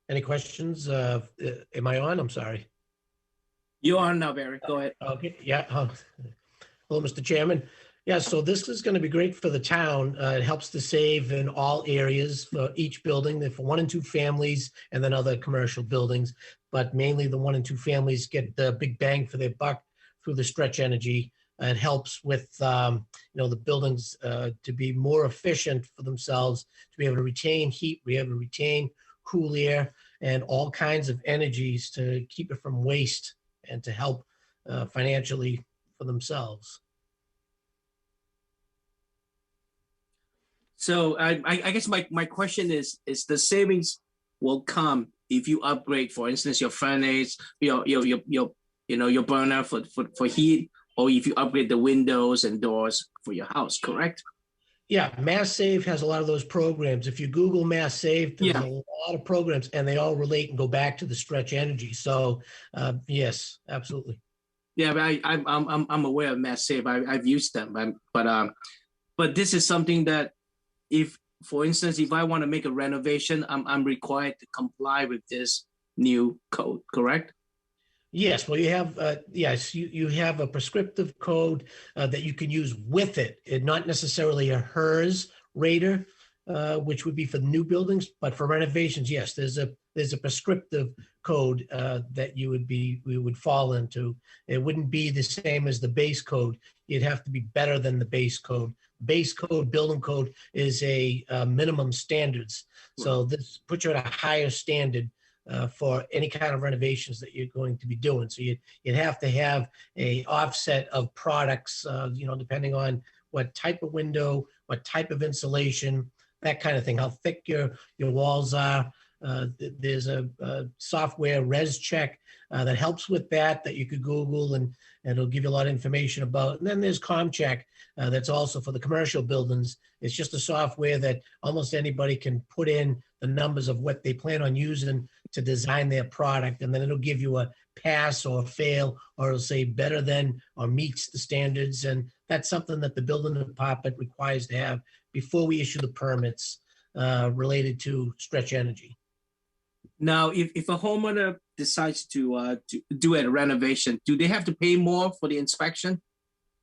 Any questions? Am I on? I'm sorry. You're on now, Barry. Go ahead. Okay, yeah. Hello, Mr. Chairman. Yeah, so this is going to be great for the town. It helps to save in all areas for each building, for 1 and 2 families and then other commercial buildings. But mainly the 1 and 2 families get the big bang for their buck through the stretch energy. It helps with, you know, the buildings to be more efficient for themselves, to be able to retain heat, be able to retain cool air, and all kinds of energies to keep it from waste and to help financially for themselves. So I guess my question is the savings will come if you upgrade, for instance, your furnace, your burner for heat, or if you upgrade the windows and doors for your house, correct? Yeah, Mass Save has a lot of those programs. If you Google Mass Save, there's a lot of programs, and they all relate and go back to the stretch energy. So, yes, absolutely. Yeah, but I'm aware of Mass Save. I've used them, but this is something that, if, for instance, if I want to make a renovation, I'm required to comply with this new code, correct? Yes, well, you have, yes, you have a prescriptive code that you can use with it, and not necessarily a HERS rater, which would be for new buildings, but for renovations, yes, there's a prescriptive code that we would fall into. It wouldn't be the same as the base code. You'd have to be better than the base code. Base code, building code is a minimum standards. So this puts you at a higher standard for any kind of renovations that you're going to be doing. So you'd have to have a offset of products, you know, depending on what type of window, what type of insulation, that kind of thing, how thick your walls are. There's a software res check that helps with that you could Google, and it'll give you a lot of information about. And then there's ComCheck that's also for the commercial buildings. It's just a software that almost anybody can put in the numbers of what they plan on using to design their product, and then it'll give you a pass or fail, or it'll say better than or meets the standards. And that's something that the building department requires to have before we issue the permits related to stretch energy. Now, if a homeowner decides to do a renovation, do they have to pay more for the inspection?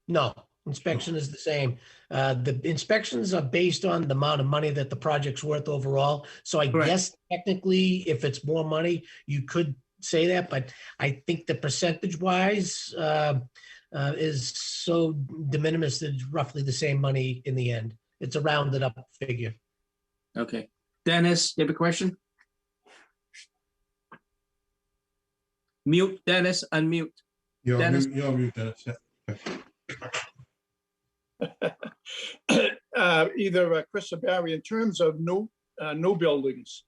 No, inspection is the same. The inspections are based on the amount of money that the project's worth overall. So I guess technically, if it's more money, you could say that, but I think the percentage wise is so de minimis that it's roughly the same money in the end. It's a rounded up figure. Okay. Dennis, you have a question? Mute, Dennis, unmute. You're Dennis. on mute, Dennis. Yeah. Either Chris or Barry, in terms of new buildings,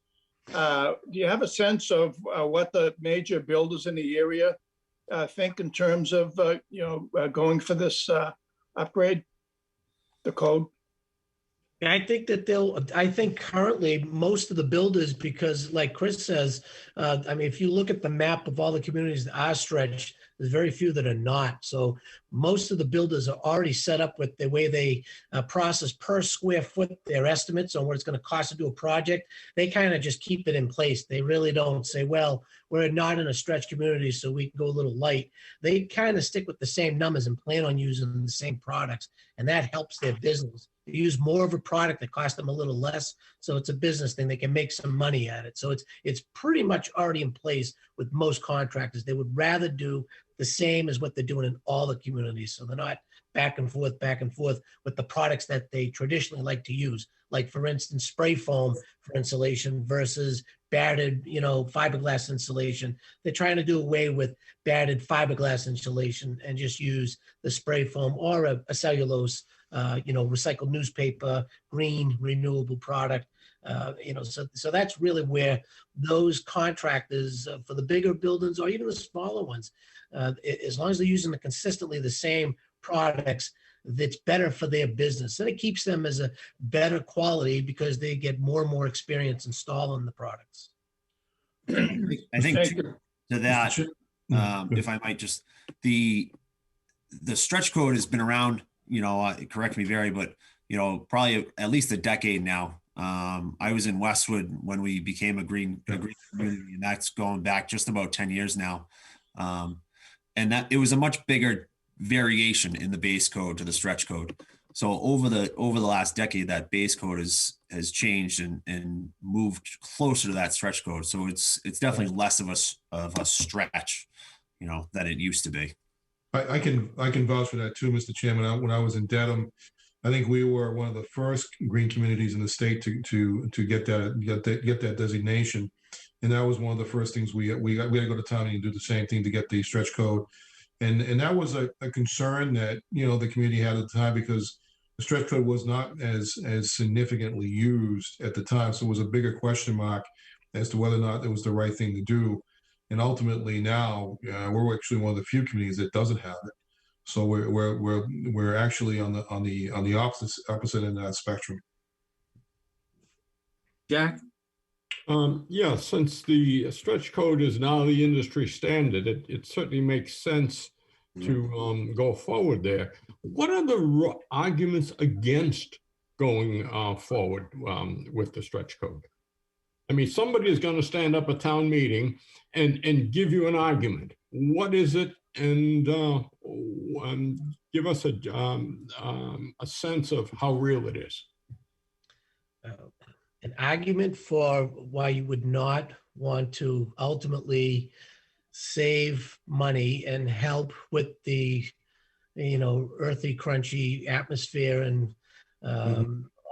do you have a sense of what the major builders in the area think in terms of going for this upgrade, the code? I think that I think currently most of the builders, because like Chris says, I mean, if you look at the map of all the communities that are stretched, there's very few that are not. So most of the builders are already set up with the way they process per square foot their estimates on what it's going to cost to do a project. They kind of just keep it in place. They really don't say, well, we're not in a stretch community, so we can go a little light. They kind of stick with the same numbers and plan on using the same products, and that helps their business. They use more of a product that costs them a little less, so it's a business thing. They can make some money at it. So it's pretty much already in place with most contractors. They would rather do the same as what they're doing in all the communities, so they're not back and forth with the products that they traditionally like to use. Like, for instance, spray foam for insulation versus battered, fiberglass insulation. They're trying to do away with battered fiberglass insulation and just use the spray foam or a cellulose, recycled newspaper, green, renewable product. So that's really where those contractors for the bigger buildings or even the smaller ones, as long as they're using consistently the same products that's better for their business. And it keeps them as a better quality because they get more and more experience installing the products. I think Thank you. to that, if I might just, the stretch code has been around, correct me, Barry, but, probably at least a decade now. I was in Westwood when we became a green community, and that's going back just about 10 years now. And that it was a much bigger variation in the base code to the stretch code. So over the last decade, that base code has changed and moved closer to that stretch code. So it's definitely less of a stretch, than it used to be. I can vouch for that too, Mr. Chairman. When I was in Dedham, I think we were one of the first green communities in the state to get that designation, and that was one of the first things we had to go to town and do the same thing to get the stretch code, and that was a concern that the community had at the time, because the stretch code was not as significantly used at the time, so it was a bigger question mark as to whether or not it was the right thing to do. And ultimately now we're actually one of the few communities that doesn't have it. So we're actually on the opposite end of that spectrum. Jack? Yeah, since the stretch code is now the industry standard, it certainly makes sense to go forward there. What are the arguments against going forward with the stretch code? I mean, somebody is going to stand up at town meeting and give you an argument. What is it? And give us a sense of how real it is. An argument for why you would not want to ultimately save money and help with the, earthy, crunchy atmosphere and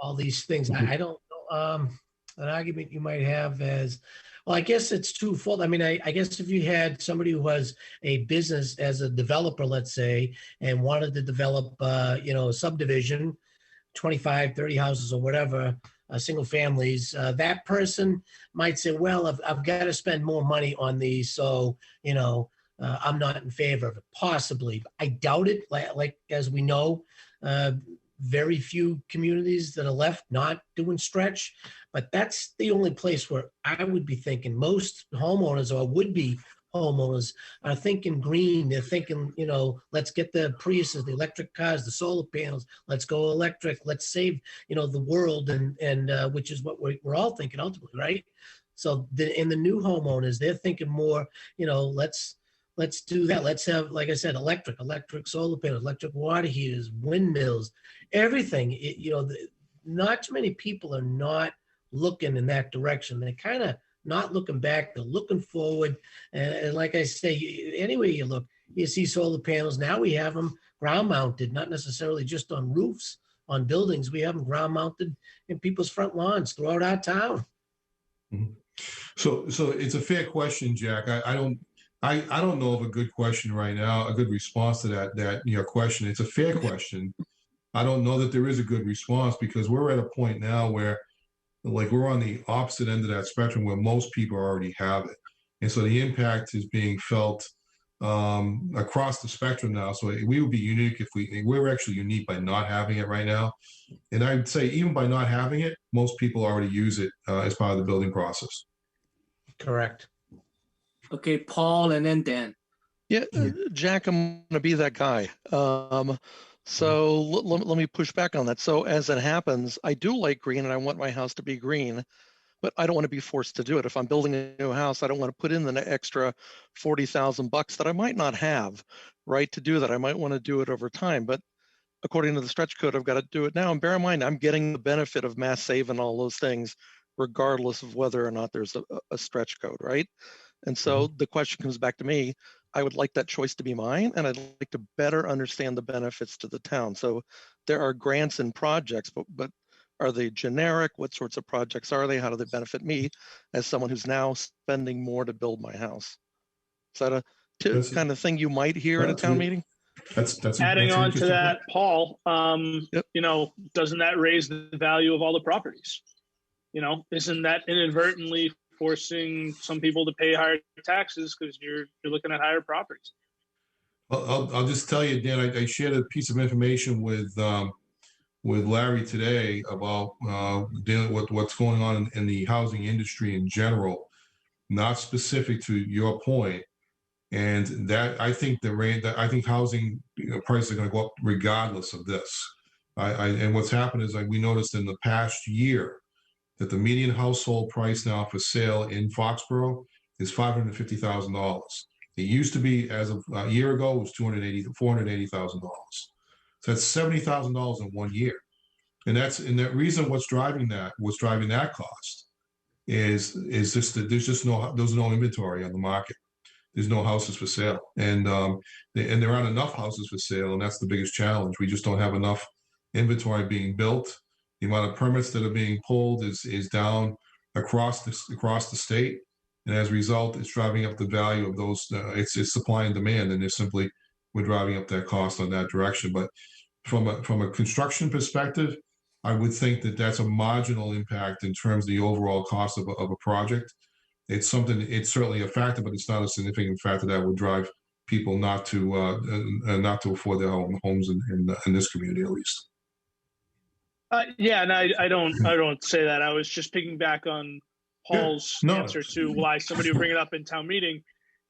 all these things. I don't know. An argument you might have as, well, I guess it's twofold. I mean, I guess if you had somebody who has a business as a developer, let's say, and wanted to develop, a subdivision, 25, 30 houses or whatever, single families, that person might say, well, I've got to spend more money on these. So, I'm not in favor of it, possibly. I doubt it. Like as we know, very few communities that are left not doing stretch, but that's the only place where I would be thinking most homeowners or would-be homeowners are thinking green. They're thinking, let's get the Priuses, the electric cars, the solar panels. Let's go electric. Let's save, the world, and which is what we're all thinking ultimately, right? So in the new homeowners, they're thinking more, let's do that. Let's have, like I said, electric solar panels, electric water heaters, windmills, everything. Not too many people are not looking in that direction. They're kind of not looking back. They're looking forward. And like I say, anyway you look, you see solar panels. Now we have them ground mounted, not necessarily just on roofs, on buildings. We have them ground mounted in people's front lawns throughout our town. So it's a fair question, Jack. I don't know of a good question right now, a good response to that question. It's a fair question. I don't know that there is a good response, because we're at a point now where, like, we're on the opposite end of that spectrum where most people already have it. And so the impact is being felt across the spectrum now. So we would be unique if we're actually unique by not having it right now. And I would say even by not having it, most people already use it as part of the building process. Correct. Okay, Paul, and then Dan. Yeah, Jack, I'm going to be that guy. So let me push back on that. So as it happens, I do like green and I want my house to be green, but I don't want to be forced to do it. If I'm building a new house, I don't want to put in the extra $40,000 that I might not have, right, to do that. I might want to do it over time, but according to the stretch code, I've got to do it now. And bear in mind, I'm getting the benefit of mass save and all those things, regardless of whether or not there's a stretch code, right? And so the question comes back to me. I would like that choice to be mine, and I'd like to better understand the benefits to the town. So there are grants and projects, but are they generic? What sorts of projects are they? How do they benefit me as someone who's now spending more to build my house? Is that a kind of thing you might hear at a town meeting? That's adding on to that, Paul. Doesn't that raise the value of all the properties? Isn't that inadvertently forcing some people to pay higher taxes because you're looking at higher properties? I'll just tell you, Dan, I shared a piece of information with Larry today about dealing with what's going on in the housing industry in general, not specific to your point. And that I think I think housing prices are going to go up regardless of this. And what's happened is we noticed in the past year that the median household price now for sale in Foxborough is $550,000. It used to be, as of a year ago, it was $480,000. So that's $70,000 in 1 year. And that reason what's driving that cost is just that there's no inventory on the market. There's no houses for sale, and there aren't enough houses for sale, and that's the biggest challenge. We just don't have enough inventory being built. The amount of permits that are being pulled is down across the state, and as a result, it's driving up the value of those. It's supply and demand, and we're driving up that cost on that direction. But from a construction perspective, I would think that that's a marginal impact in terms of the overall cost of a project. It's certainly a factor, but it's not a significant factor that would drive people not to afford their homes in this community, at least. Yeah, and I don't say that. I was just picking back on Paul's answer to why somebody would bring it up in town meeting.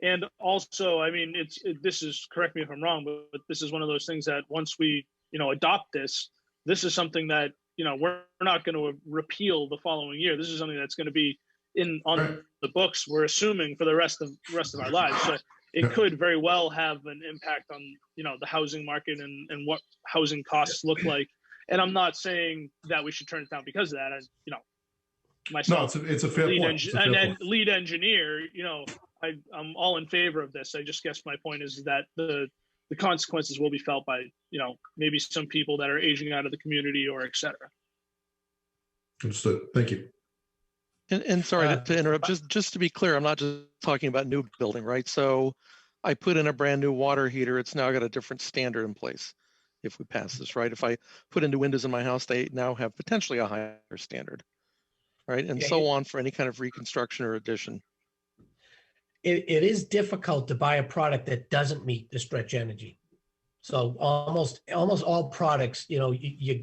And also, I mean, this is, correct me if I'm wrong, but this is one of those things that once we, adopt this is something that, we're not going to repeal the following year. This is something that's going to be on the books, we're assuming, for the rest of our lives. So it could very well have an impact on, the housing market and what housing costs look like. And I'm not saying that we should turn it down because of that. Myself, it's a fair point. Lead engineer, I'm all in favor of this. I just guess my point is that the consequences will be felt by, maybe some people that are aging out of the community or et cetera. Understood. Thank you. And sorry to interrupt, just to be clear, I'm not just talking about new building, right? So I put in a brand new water heater. It's now got a different standard in place if we pass this, right? If I put in new windows in my house, they now have potentially a higher standard, right? And so on for any kind of reconstruction or addition. It is difficult to buy a product that doesn't meet the stretch energy. So almost all products,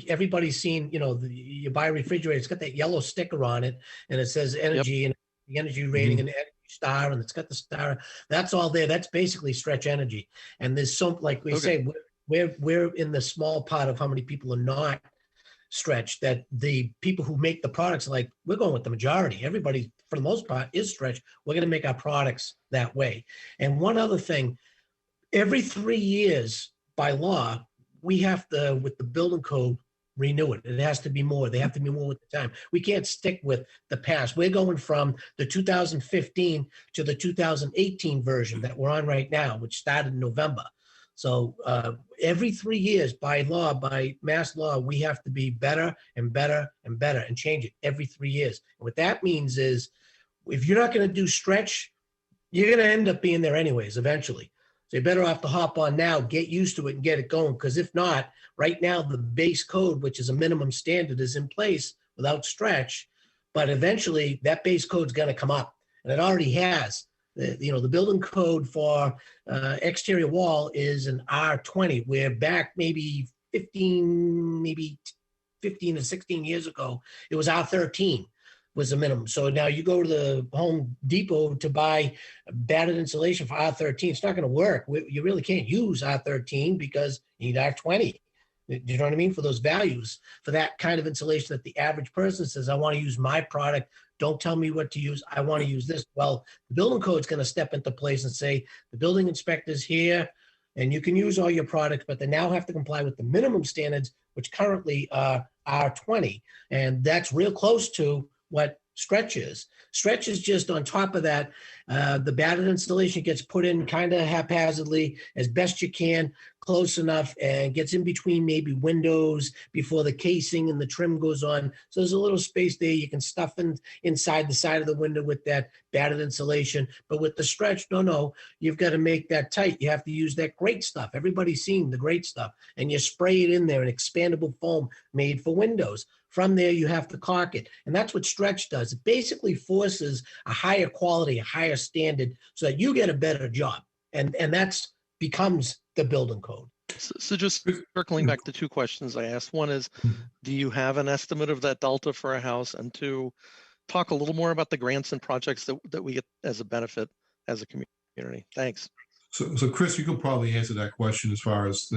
everybody's seen, you buy a refrigerator, it's got that yellow sticker on it, and it says energy and the energy rating and the energy star, and it's got the star. That's all there. That's basically stretch energy. And there's some, like we say, we're in the small part of how many people are not stretched, that the people who make the products are like, we're going with the majority. Everybody, for the most part, is stretched. We're going to make our products that way. And one other thing, every 3 years, by law, we have to, with the building code, renew it. It has to be more. They have to be more with the time. We can't stick with the past. We're going from the 2015 to the 2018 version that we're on right now, which started in November. So every 3 years, by law, by mass law, we have to be better and better and better and change it every 3 years. And what that means is, if you're not going to do stretch, you're going to end up being there anyways, eventually. So you're better off to hop on now, get used to it and get it going. Because if not, right now, the base code, which is a minimum standard, is in place without stretch. But eventually that base code is going to come up, and it already has. The building code for exterior wall is an R20. We're back maybe 15 to 16 years ago, it was R13 was the minimum. So now you go to the Home Depot to buy batted insulation for R13. It's not going to work. You really can't use R13 because you need R20. You know what I mean? For those values, for that kind of insulation that the average person says, I want to use my product. Don't tell me what to use. I want to use this. Well, the building code is going to step into place and say, the building inspector's here and you can use all your products, but they now have to comply with the minimum standards, which currently are R20. And that's real close to what stretch is. Stretch is just on top of that. The batted installation gets put in kind of haphazardly as best you can, close enough, and gets in between maybe windows before the casing and the trim goes on. So there's a little space there. You can stuff inside the side of the window with that batted insulation. But with the stretch, no, you've got to make that tight. You have to use that great stuff. Everybody's seen the great stuff. And you spray it in there, an expandable foam made for windows. From there, you have to caulk it. And that's what stretch does. It basically forces a higher quality, a higher standard so that you get a better job. And that's becomes the building code. So just circling back to two questions I asked. One is, do you have an estimate of that delta for a house? And two, talk a little more about the grants and projects that we get as a benefit as a community. Thanks. So Chris, you could probably answer that question as far as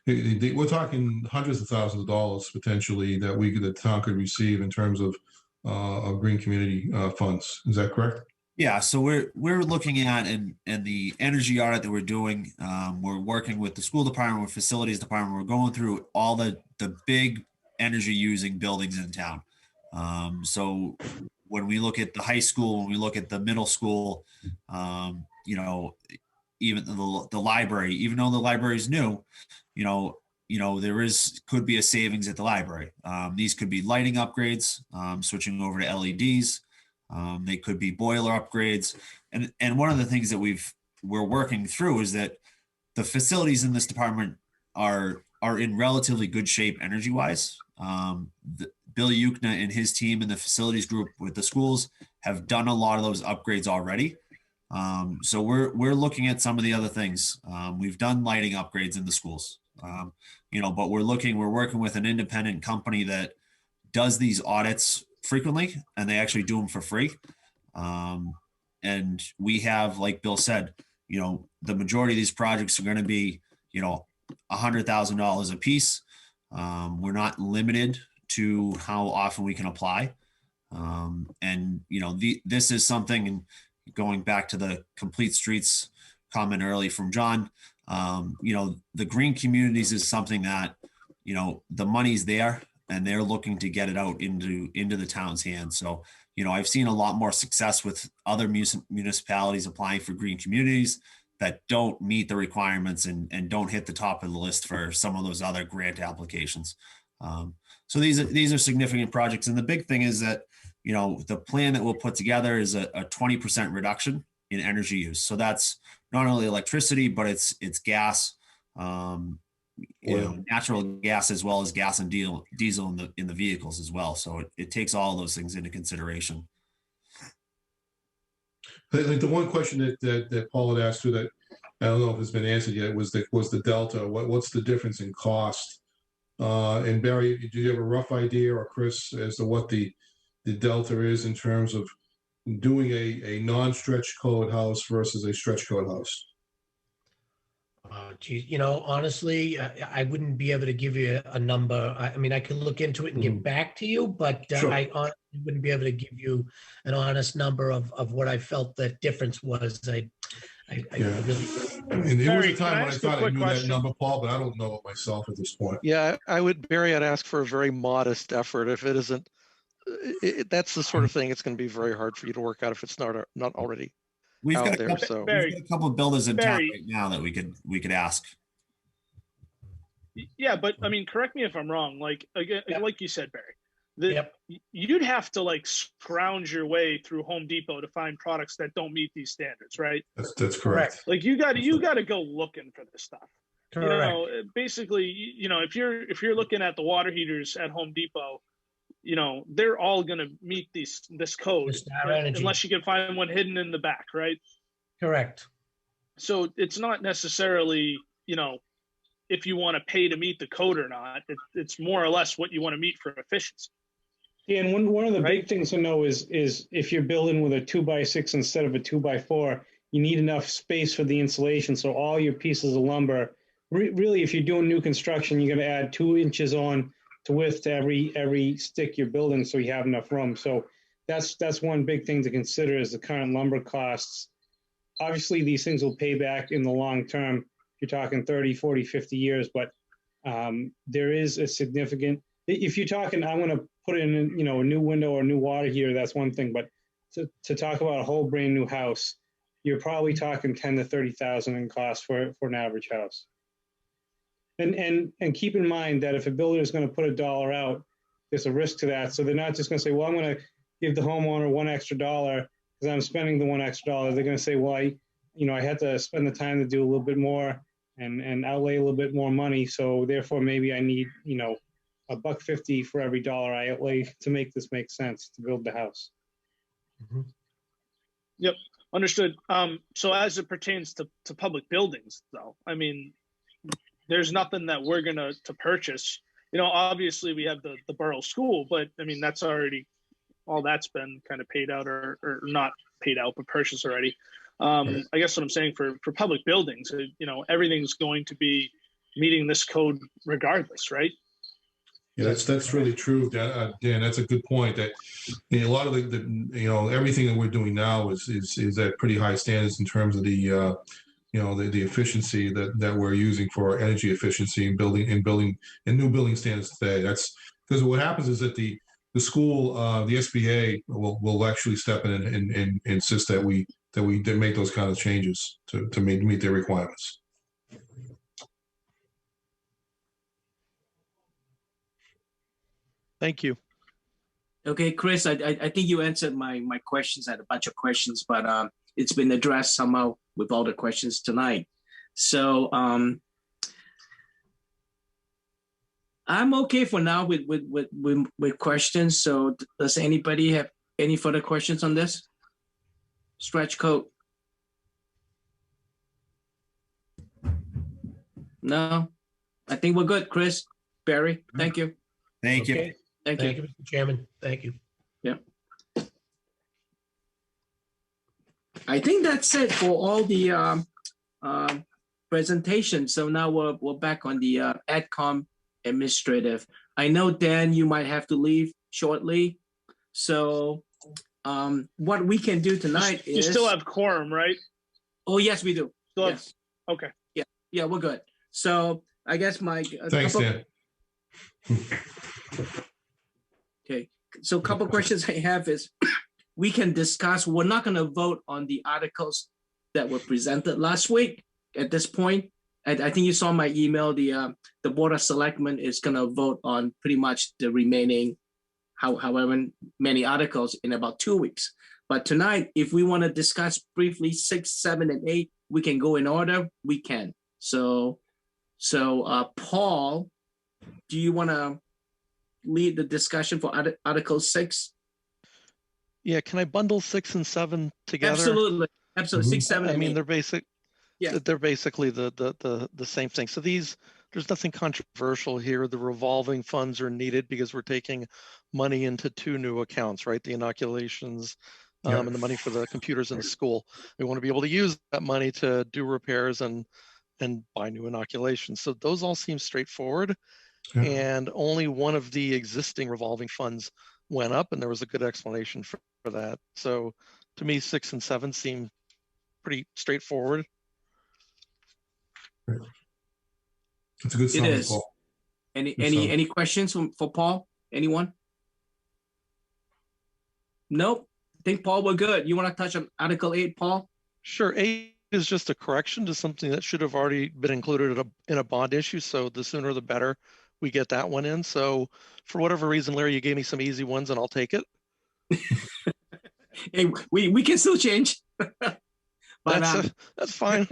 we're talking hundreds of thousands of dollars potentially that the town could receive in terms of green community funds. Is that correct? Yeah, so we're looking at and the energy audit that we're doing. We're working with the school department, with facilities department. We're going through all the big energy using buildings in town. So when we look at the high school, when we look at the middle school, even the library, even though the library is new, there could be a savings at the library. These could be lighting upgrades, switching over to LEDs. They could be boiler upgrades. And one of the things that we're working through is that the facilities in this department are in relatively good shape energy wise. Bill Yukna and his team in the facilities group with the schools have done a lot of those upgrades already. So we're looking at some of the other things. We've done lighting upgrades in the schools, but we're working with an independent company that does these audits frequently, and they actually do them for free. And we have, like Bill said, the majority of these projects are going to be, $100,000 a piece. We're not limited to how often we can apply. This is something, and going back to the complete streets comment early from John, the green communities is something that, the money's there and they're looking to get it out into the town's hands. So, I've seen a lot more success with other municipalities applying for green communities that don't meet the requirements and don't hit the top of the list for some of those other grant applications. So these are significant projects. And the big thing is that, the plan that we'll put together is a 20% reduction in energy use. So that's not only electricity, but it's gas, natural gas, as well as gas and diesel in the vehicles as well. So it takes all those things into consideration. Like the one question that Paul had asked too, that I don't know if it's been answered yet, was the delta. What's the difference in cost? And Barry, do you have a rough idea, or Chris, as to what the delta is in terms of doing a non-stretch code house versus a stretch code house? Honestly, I wouldn't be able to give you a number. I mean, I could look into it and get back to you, but Sure. I honestly wouldn't be able to give you an honest number of what I felt that difference was. I really. And there was Barry, a can I time when I ask a thought I quick knew that question? number, Paul, but I don't know it myself at this point. Yeah, Barry, I'd ask for a very modest effort. If it isn't, that's the sort of thing it's going to be very hard for you to work out if it's not already We've out got, there. So we've got a couple of builders in town Barry. right now that we could ask. Yeah, but I mean, correct me if I'm wrong. Like again, Yep. like you said, Barry, Yep. you'd have to like scrounge your way through Home Depot to find products that don't meet these standards, right? That's correct. Like you got to go looking for this stuff. Correct. Basically, if you're looking at the water heaters at Home Depot, they're all going to meet this code, Star Energy. unless you can find one hidden in the back, right? Correct. So it's not necessarily, if you want to pay to meet the code or not. It's more or less what you want to meet for efficiency. Yeah, and one of the Right. big things to know is if you're building with a 2x6 instead of a 2x4, you need enough space for the insulation. So all your pieces of lumber, really, if you're doing new construction, you're going to add 2 inches on to width to every stick you're building, so you have enough room. So that's one big thing to consider is the current lumber costs. Obviously, these things will pay back in the long term. You're talking 30, 40, 50 years, but there is a significant, if you're talking, I'm going to put in, a new window or a new water heater, that's one thing. But to talk about a whole brand new house, you're probably talking 10 to 30,000 in cost for an average house. And keep in mind that if a builder is going to put $1 out, there's a risk to that. So they're not just going to say, well, I'm going to give the homeowner $1 extra because I'm spending the $1 extra. They're going to say, well, I had to spend the time to do a little bit more and outlay a little bit more money. So therefore, maybe I need, $1.50 for every dollar I outlay to make this make sense to build the house. Mm-hmm. Yep, understood. So as it pertains to public buildings, though, I mean, there's nothing that we're gonna to purchase. Obviously we have the borough school, but I mean, that's already, all that's been kind of paid out or not paid out, but purchased already. I guess what I'm saying for public buildings, everything's going to be meeting this code regardless, right? Yeah, that's really true, Dan. That's a good point. That a lot of the everything that we're doing now is at pretty high standards in terms of the the efficiency that we're using for energy efficiency in new building standards today. That's because what happens is that the school, the SBA will actually step in and insist that we make those kind of changes to meet their requirements. Thank you. Okay, Chris, I think you answered my questions. I had a bunch of questions, but it's been addressed somehow with all the questions tonight. So I'm okay for now with questions. So does anybody have any further questions on this stretch code? No, I think we're good. Chris, Barry, thank you. Thank you. Okay. Thank Thank you. you, Mr. Chairman. Thank you. Yeah. I think that's it for all the presentations. So now we're back on the AdCom administrative. I know, Dan, you might have to leave shortly. So what we can do tonight is— You still have quorum, right? Oh, yes, we do. Still have- Yes. Okay. Yeah, we're good. So I guess Mike. Thanks, Dan. Okay, so a couple questions I have is, we can discuss, we're not going to vote on the articles that were presented last week at this point. I think you saw my email, the Board of Selectmen is going to vote on pretty much the remaining however many articles in about 2 weeks. But tonight, if we want to discuss briefly 6, 7, and 8, we can go in order, we can. So Paul, do you want to lead the discussion for Article 6? Yeah, can I bundle 6 and 7 together? Absolutely. 6, 7, I and mean, 8. they're basically the same thing. So there's nothing controversial here. The revolving funds are needed because we're taking money into 2 new accounts, right? The inoculations and the money for the computers in the school. We want to be able to use that money to do repairs and buy new inoculations. So those all seem straightforward. Yeah. And only one of the existing revolving funds went up, and there was a good explanation for that. So to me, 6 and 7 seem pretty straightforward. That's a good It summary, is. Paul. Any questions for Paul? Anyone? Nope. I think, Paul, we're good. You want to touch on Article 8, Paul? Sure. 8 is just a correction to something that should have already been included in a bond issue. So the sooner the better we get that one in. So for whatever reason, Larry, you gave me some easy ones and I'll take it. Hey, we can still change. But that's fine.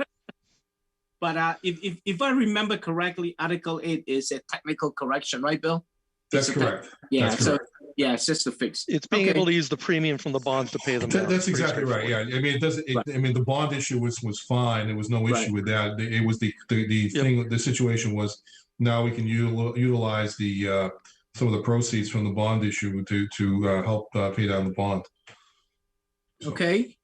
But if I remember correctly, Article 8 is a technical correction, right, Bill? That's correct. Yeah. That's So correct. yeah, it's just a fix. It's being able to use the premium from the bonds to pay them down. That's Pretty exactly right. Yeah, I mean, it doesn't. I mean, the bond issue was fine. There was no issue Right. with that. It was the thing. The situation was now we can utilize the some of the proceeds from the bond issue to help pay down the bond. So. Okay.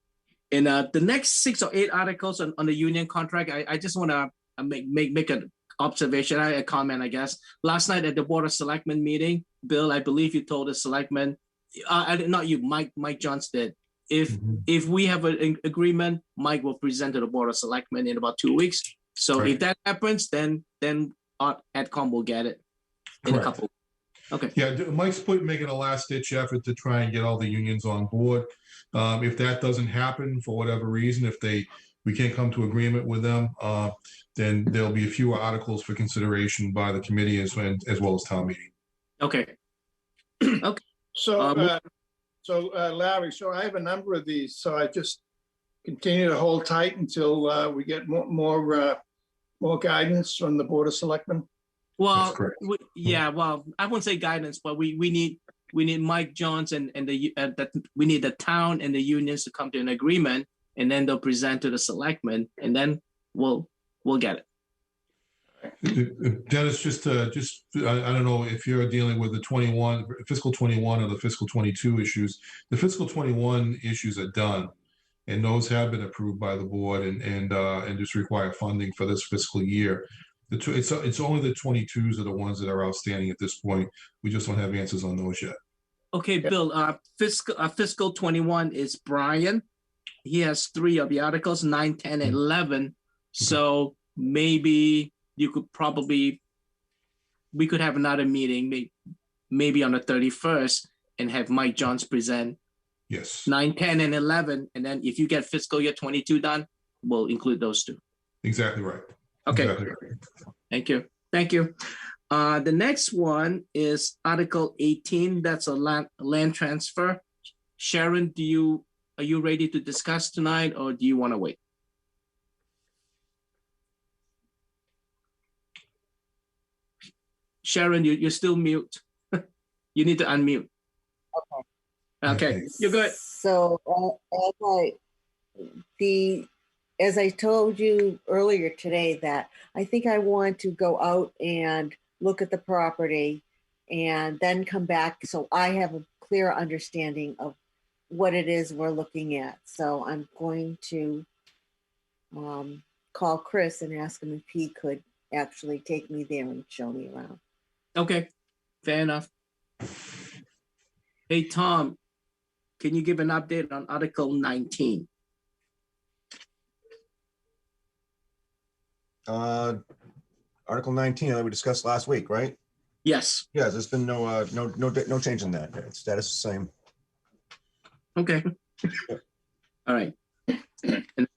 And the next 6 or 8 articles on the union contract, I just want to make an observation, a comment, I guess. Last night at the Board of Selectmen meeting, Bill, I believe you told the selectmen, not you, Mike Johns did. If we have an agreement, Mike will present to the Board of Selectmen in about 2 weeks. So Right. if that happens, then AdCom will get it in a couple. Okay. Yeah, Mike's making a last-ditch effort to try and get all the unions on board. If that doesn't happen for whatever reason, if we can't come to agreement with them, then there'll be a few articles for consideration by the committee as well as town meeting. Okay. Okay. So, Larry, so I have a number of these, so I just continue to hold tight until we get more guidance from the Board of Selectmen. Well, correct. well, I wouldn't say guidance, but we need Mike Johns and we need the town and the unions to come to an agreement, and then they'll present to the selectmen, and then we'll get it. Dennis, I don't know if you're dealing with the fiscal 21 or the fiscal 22 issues. The fiscal 21 issues are done, and those have been approved by the board and just require funding for this fiscal year. It's only the 22s are the ones that are outstanding at this point. We just don't have answers on those yet. Okay, Bill, fiscal 21 is Brian. He has 3 of the articles, 9, 10, and 11. So maybe we could have another meeting, maybe on the 31st, and have Mike Johns present Yes. 9, 10, and 11. And then if you get fiscal year 22 done, we'll include those 2. Exactly right. Okay. Exactly right. Thank you. Thank you. The next one is Article 18. That's a land transfer. Sharon, are you ready to discuss tonight, or do you want to wait? Sharon, you're still mute. You need to unmute. Okay, you're good. So as I told you earlier today, that I think I want to go out and look at the property and then come back so I have a clear understanding of what it is we're looking at. So I'm going to call Chris and ask him if he could actually take me there and show me around. Okay, fair enough. Hey, Tom, can you give an update on Article 19? Article 19 that we discussed last week, right? Yes. Yes, there's been no change in that. It's status the same. Okay. All right. And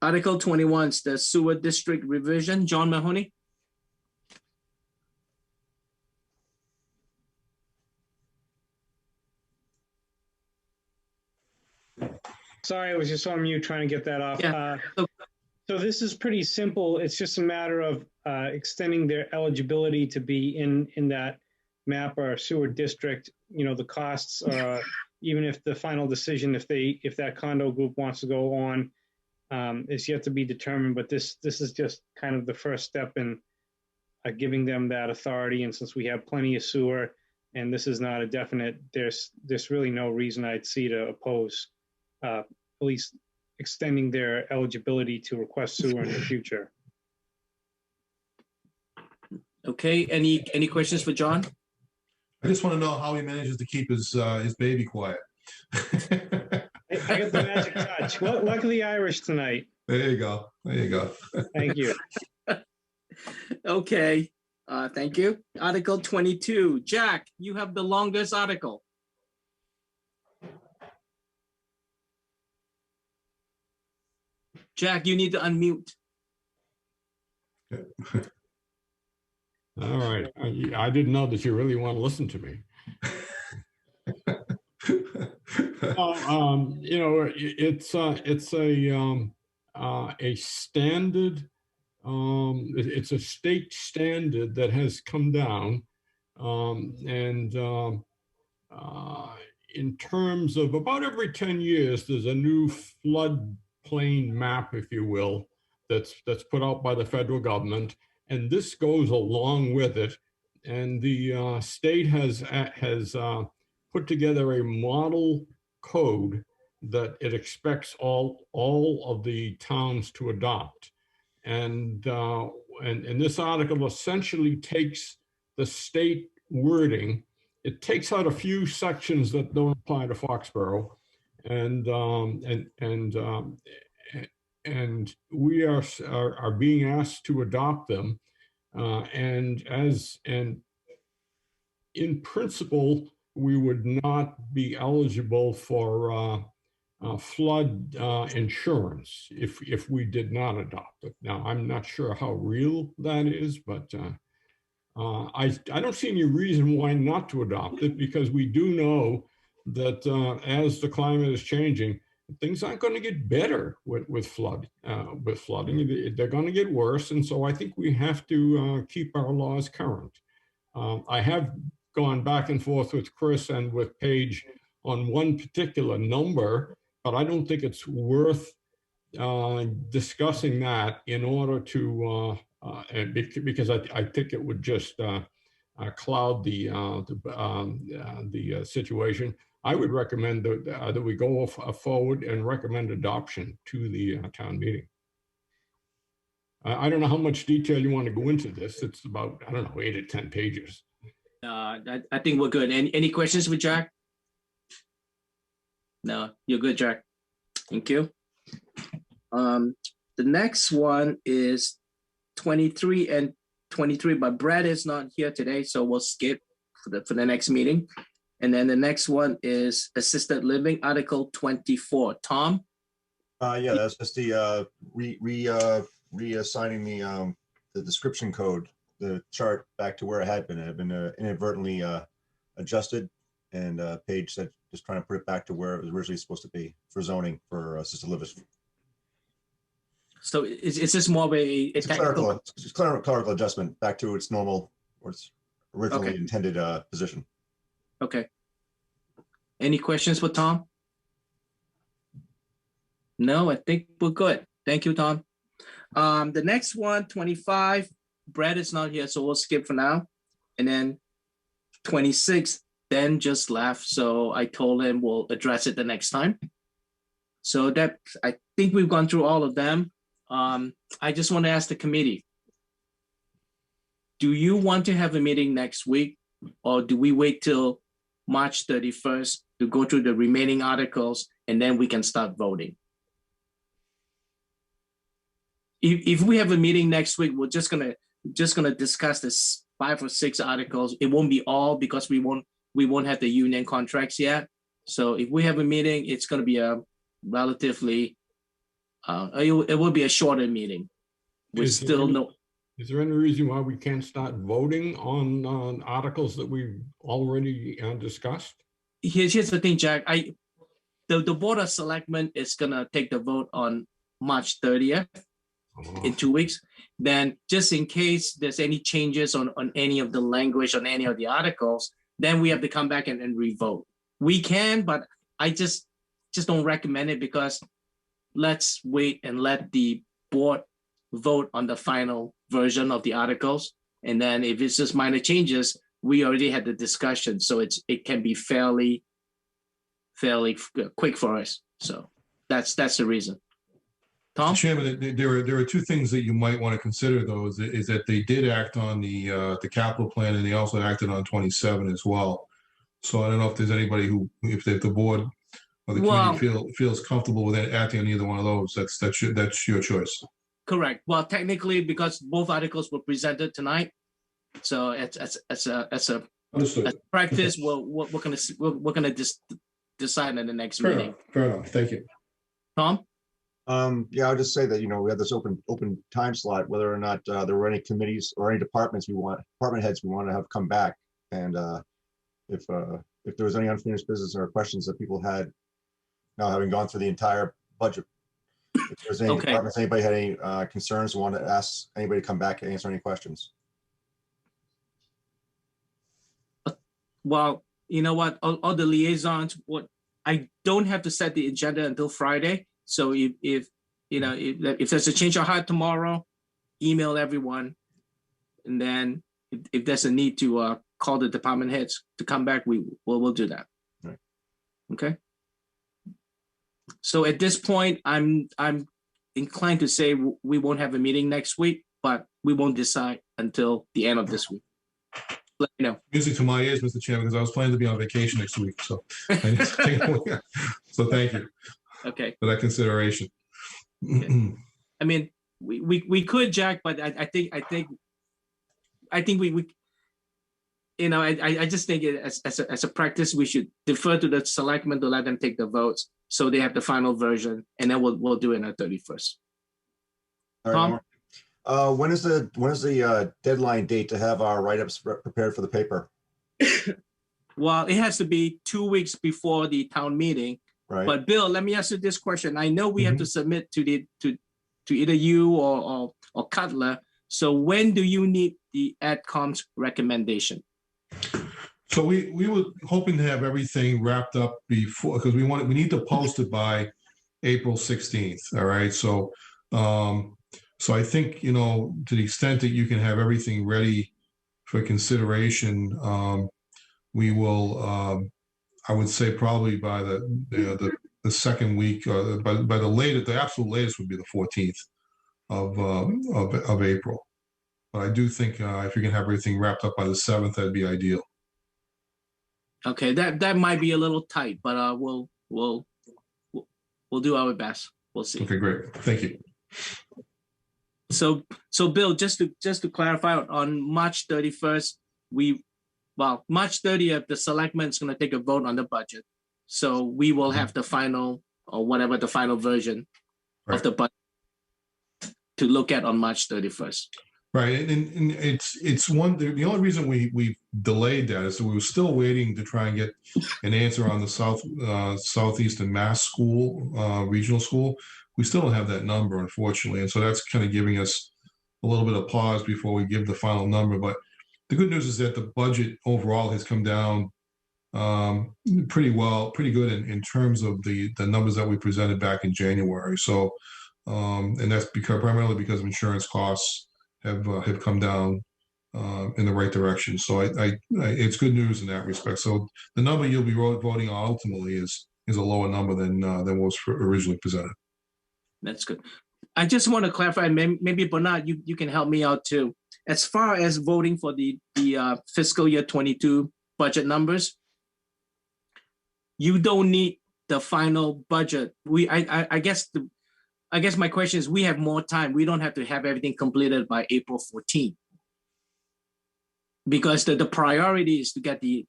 Article 21 is the sewer district revision. John Mahoney? Sorry, I was just on mute trying to get that off. Yeah. So this is pretty simple. It's just a matter of extending their eligibility to be in that map or sewer district. You know, the costs are, even if the final decision, if that condo group wants to go on, is yet to be determined. But this is just kind of the first step in giving them that authority. And since we have plenty of sewer, and this is not a definite, there's really no reason I'd see to oppose at least extending their eligibility to request sewer in the future. Okay, any questions for John? I just want to know how he manages to keep his baby quiet. I got the magic touch. Well, luckily Irish tonight. There you go. There you go. Thank you. Okay, thank you. Article 22. Jack, you have the longest article. Jack, you need to unmute. All right. I didn't know that you really want to listen to me. You know, it's a standard. It's a state standard that has come down, and in terms of about every 10 years, there's a new floodplain map, if you will, that's put out by the federal government, and this goes along with it. And the state has put together a model code that it expects all of the towns to adopt. And this article essentially takes the state wording. It takes out a few sections that don't apply to Foxborough, and we are being asked to adopt them. And in principle, we would not be eligible for flood insurance if we did not adopt it. Now, I'm not sure how real that is, but I don't see any reason why not to adopt it, because we do know that as the climate is changing, things aren't going to get better with flooding. They're going to get worse, and so I think we have to keep our laws current. I have gone back and forth with Chris and with Paige on one particular number, but I don't think it's worth discussing that in order to because I think it would just cloud the situation. I would recommend that we go forward and recommend adoption to the town meeting. I don't know how much detail you want to go into this. It's about, I don't know, 8 or 10 pages. I think we're good. Any questions with Jack? No, you're good, Jack. Thank you. The next one is 23 and 23, but Brad is not here today, so we'll skip for the next meeting. And then the next one is assisted living, Article 24. Tom? Yeah, that's just the reassigning the description code, the chart back to where it had been. It had been inadvertently adjusted, and Paige said just trying to put it back to where it was originally supposed to be for zoning for assisted living. So is this more of It's clerical adjustment back to its normal or its originally intended position. Okay. Any questions for Tom? No, I think we're good. Thank you, Tom. The next one, 25, Brad is not here, so we'll skip for now. And then 26, Dan just left, so I told him we'll address it the next time. So that, I think we've gone through all of them. I just want to ask the committee, do you want to have a meeting next week, or do we wait till March 31st to go through the remaining articles and then we can start voting? If we have a meeting next week, we're just gonna discuss this 5 or 6 articles. It won't be all because we won't have the union contracts yet. So if we have a meeting, it's gonna be a relatively it will be a shorter meeting. Is there any reason why we can't start voting on articles that we've already discussed? Here's the thing, Jack. The Board of Selectmen is gonna take the vote on March 30th in 2 weeks. Then just in case there's any changes on any of the language on any of the articles, then we have to come back and re-vote. We can, but I just don't recommend it, because let's wait and let the board vote on the final version of the articles. And then if it's just minor changes, we already had the discussion. So it can be fairly quick for us. So that's the reason. Tom? Mr. Chairman, there are 2 things that you might want to consider, though, is that they did act on the capital plan, and they also acted on 27 as well. So I don't know if there's anybody who, if the board or the committee feels comfortable with acting on either one of those, that's your choice. Correct. Well, technically, because both articles were presented tonight, so as a practice, we're gonna decide in the next meeting. Fair enough. Thank you, Tom. Yeah, I'll just say that, we have this open time slot, whether or not there were any committees or any department heads we want to have come back, and if there was any unfinished business or questions that people had now having gone through the entire budget. If there's any departments, anybody had any concerns, want to ask anybody to come back and answer any questions. Well, you know what, all the liaisons, I don't have to set the agenda until Friday. So if there's a change of heart tomorrow, email everyone. And then if there's a need to call the department heads to come back, we'll do that. Right. Okay. So at this point, I'm inclined to say we won't have a meeting next week, but we won't decide until the end of this week. Let me know. Music to my ears, Mr. Chairman, because I was planning to be on vacation next week. So, so thank you. Okay. For that consideration. Okay. I mean, we could, Jack, but I think we I just think as a practice, we should defer to the selectmen to let them take the votes, so they have the final version, and then we'll do it on the 31st. All right. Tom? When is the deadline date to have our write-ups prepared for the paper? Well, it has to be 2 weeks before the town meeting. Right. But Bill, let me ask you this question. I know we have to submit to either you or Cutler. So when do you need the AdCom's recommendation? So we were hoping to have everything wrapped up before, because we need to post it by April 16th. All right. So So I think, you know, to the extent that you can have everything ready for consideration, we will, I would say probably by the second week, by the latest, the absolute latest would be the 14th of April. But I do think if you can have everything wrapped up by the 7th, that'd be ideal. Okay, that might be a little tight, but we'll do our best. We'll see. Okay, great. Thank you. So Bill, just to clarify, on March 31st, March 30th, the selectmen's going to take a vote on the budget. So we will have the final, or whatever the final version of the budget to look at on March 31st. Right, and it's one. The only reason we delayed that is that we were still waiting to try and get an answer on the southeastern Mass school, regional school. We still don't have that number, unfortunately, and so that's kind of giving us a little bit of pause before we give the final number. But the good news is that the budget overall has come down pretty good in terms of the numbers that we presented back in January. So, and that's primarily because of insurance costs have come down in the right direction. So it's good news in that respect. So the number you'll be voting on ultimately is a lower number than was originally presented. That's good. I just want to clarify, maybe Bernard, you can help me out too. As far as voting for the fiscal year 22 budget numbers, you don't need the final budget. I guess my question is, we have more time. We don't have to have everything completed by April 14th. Because the priority is to get the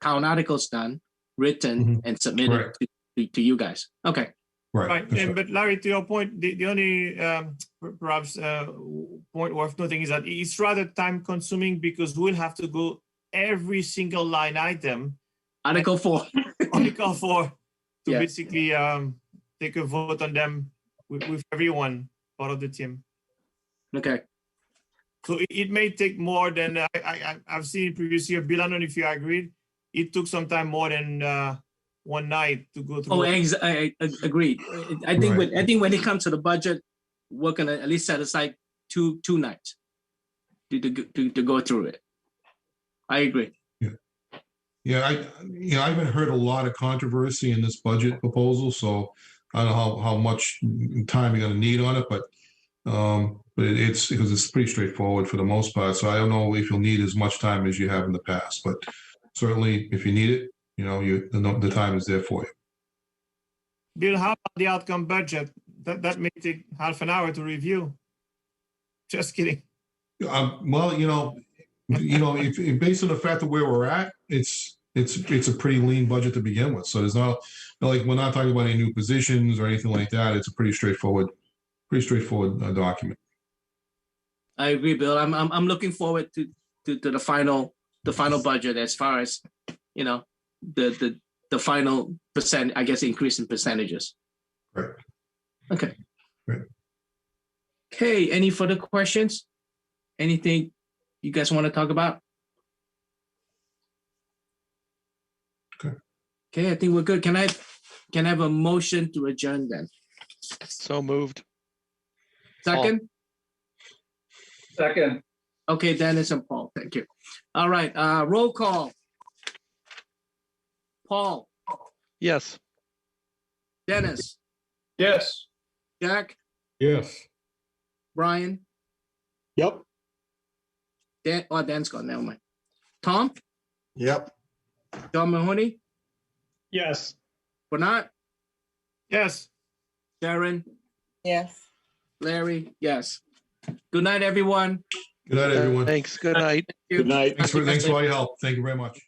town articles done, written, and submitted to you guys. Okay. Right. But Larry, to your point, the only perhaps point worth noting is that it's rather time consuming because we'll have to go every single line item. Article 4. Article 4 to basically take a vote on them with everyone part of the team. Okay. So it may take more than I've seen previous year. Bill, I don't know if you agreed. It took some time more than one night to go through. Oh, I agreed. I think when it comes to the budget, we're gonna at least set aside two nights to go through it. I agree. Yeah, I haven't heard a lot of controversy in this budget proposal, so I don't know how much time you're going to need on it, but it's because it's pretty straightforward for the most part. So I don't know if you'll need as much time as you have in the past, but certainly if you need it, the time is there for you. Bill, how about the outcome budget? That may take half an hour to review. Just kidding. Well, if based on the fact of where we're at, it's a pretty lean budget to begin with. So there's not like, we're not talking about any new positions or anything like that. It's a pretty straightforward document. I agree, Bill. I'm looking forward to the final budget as far as the final percent, I guess, increase in percentages. Right. Okay. Right. Okay. Any further questions? Anything you guys want to talk about? Okay, I think we're good. Can I have a motion to adjourn then? So moved. Second? Second. Okay, Dennis and Paul, thank you. All right, roll call. Paul, Yes. Dennis, Yes. Jack, Yes. Brian, Yep. Dan's gone, never mind. Tom, Yep. John Mahoney, Yes. Bernard, Yes. Sharon, Yes. Larry, yes. Good night, everyone. Good night, everyone. Thanks. Good night. Thank you. Good night. Thanks for all your help. Thank you very much.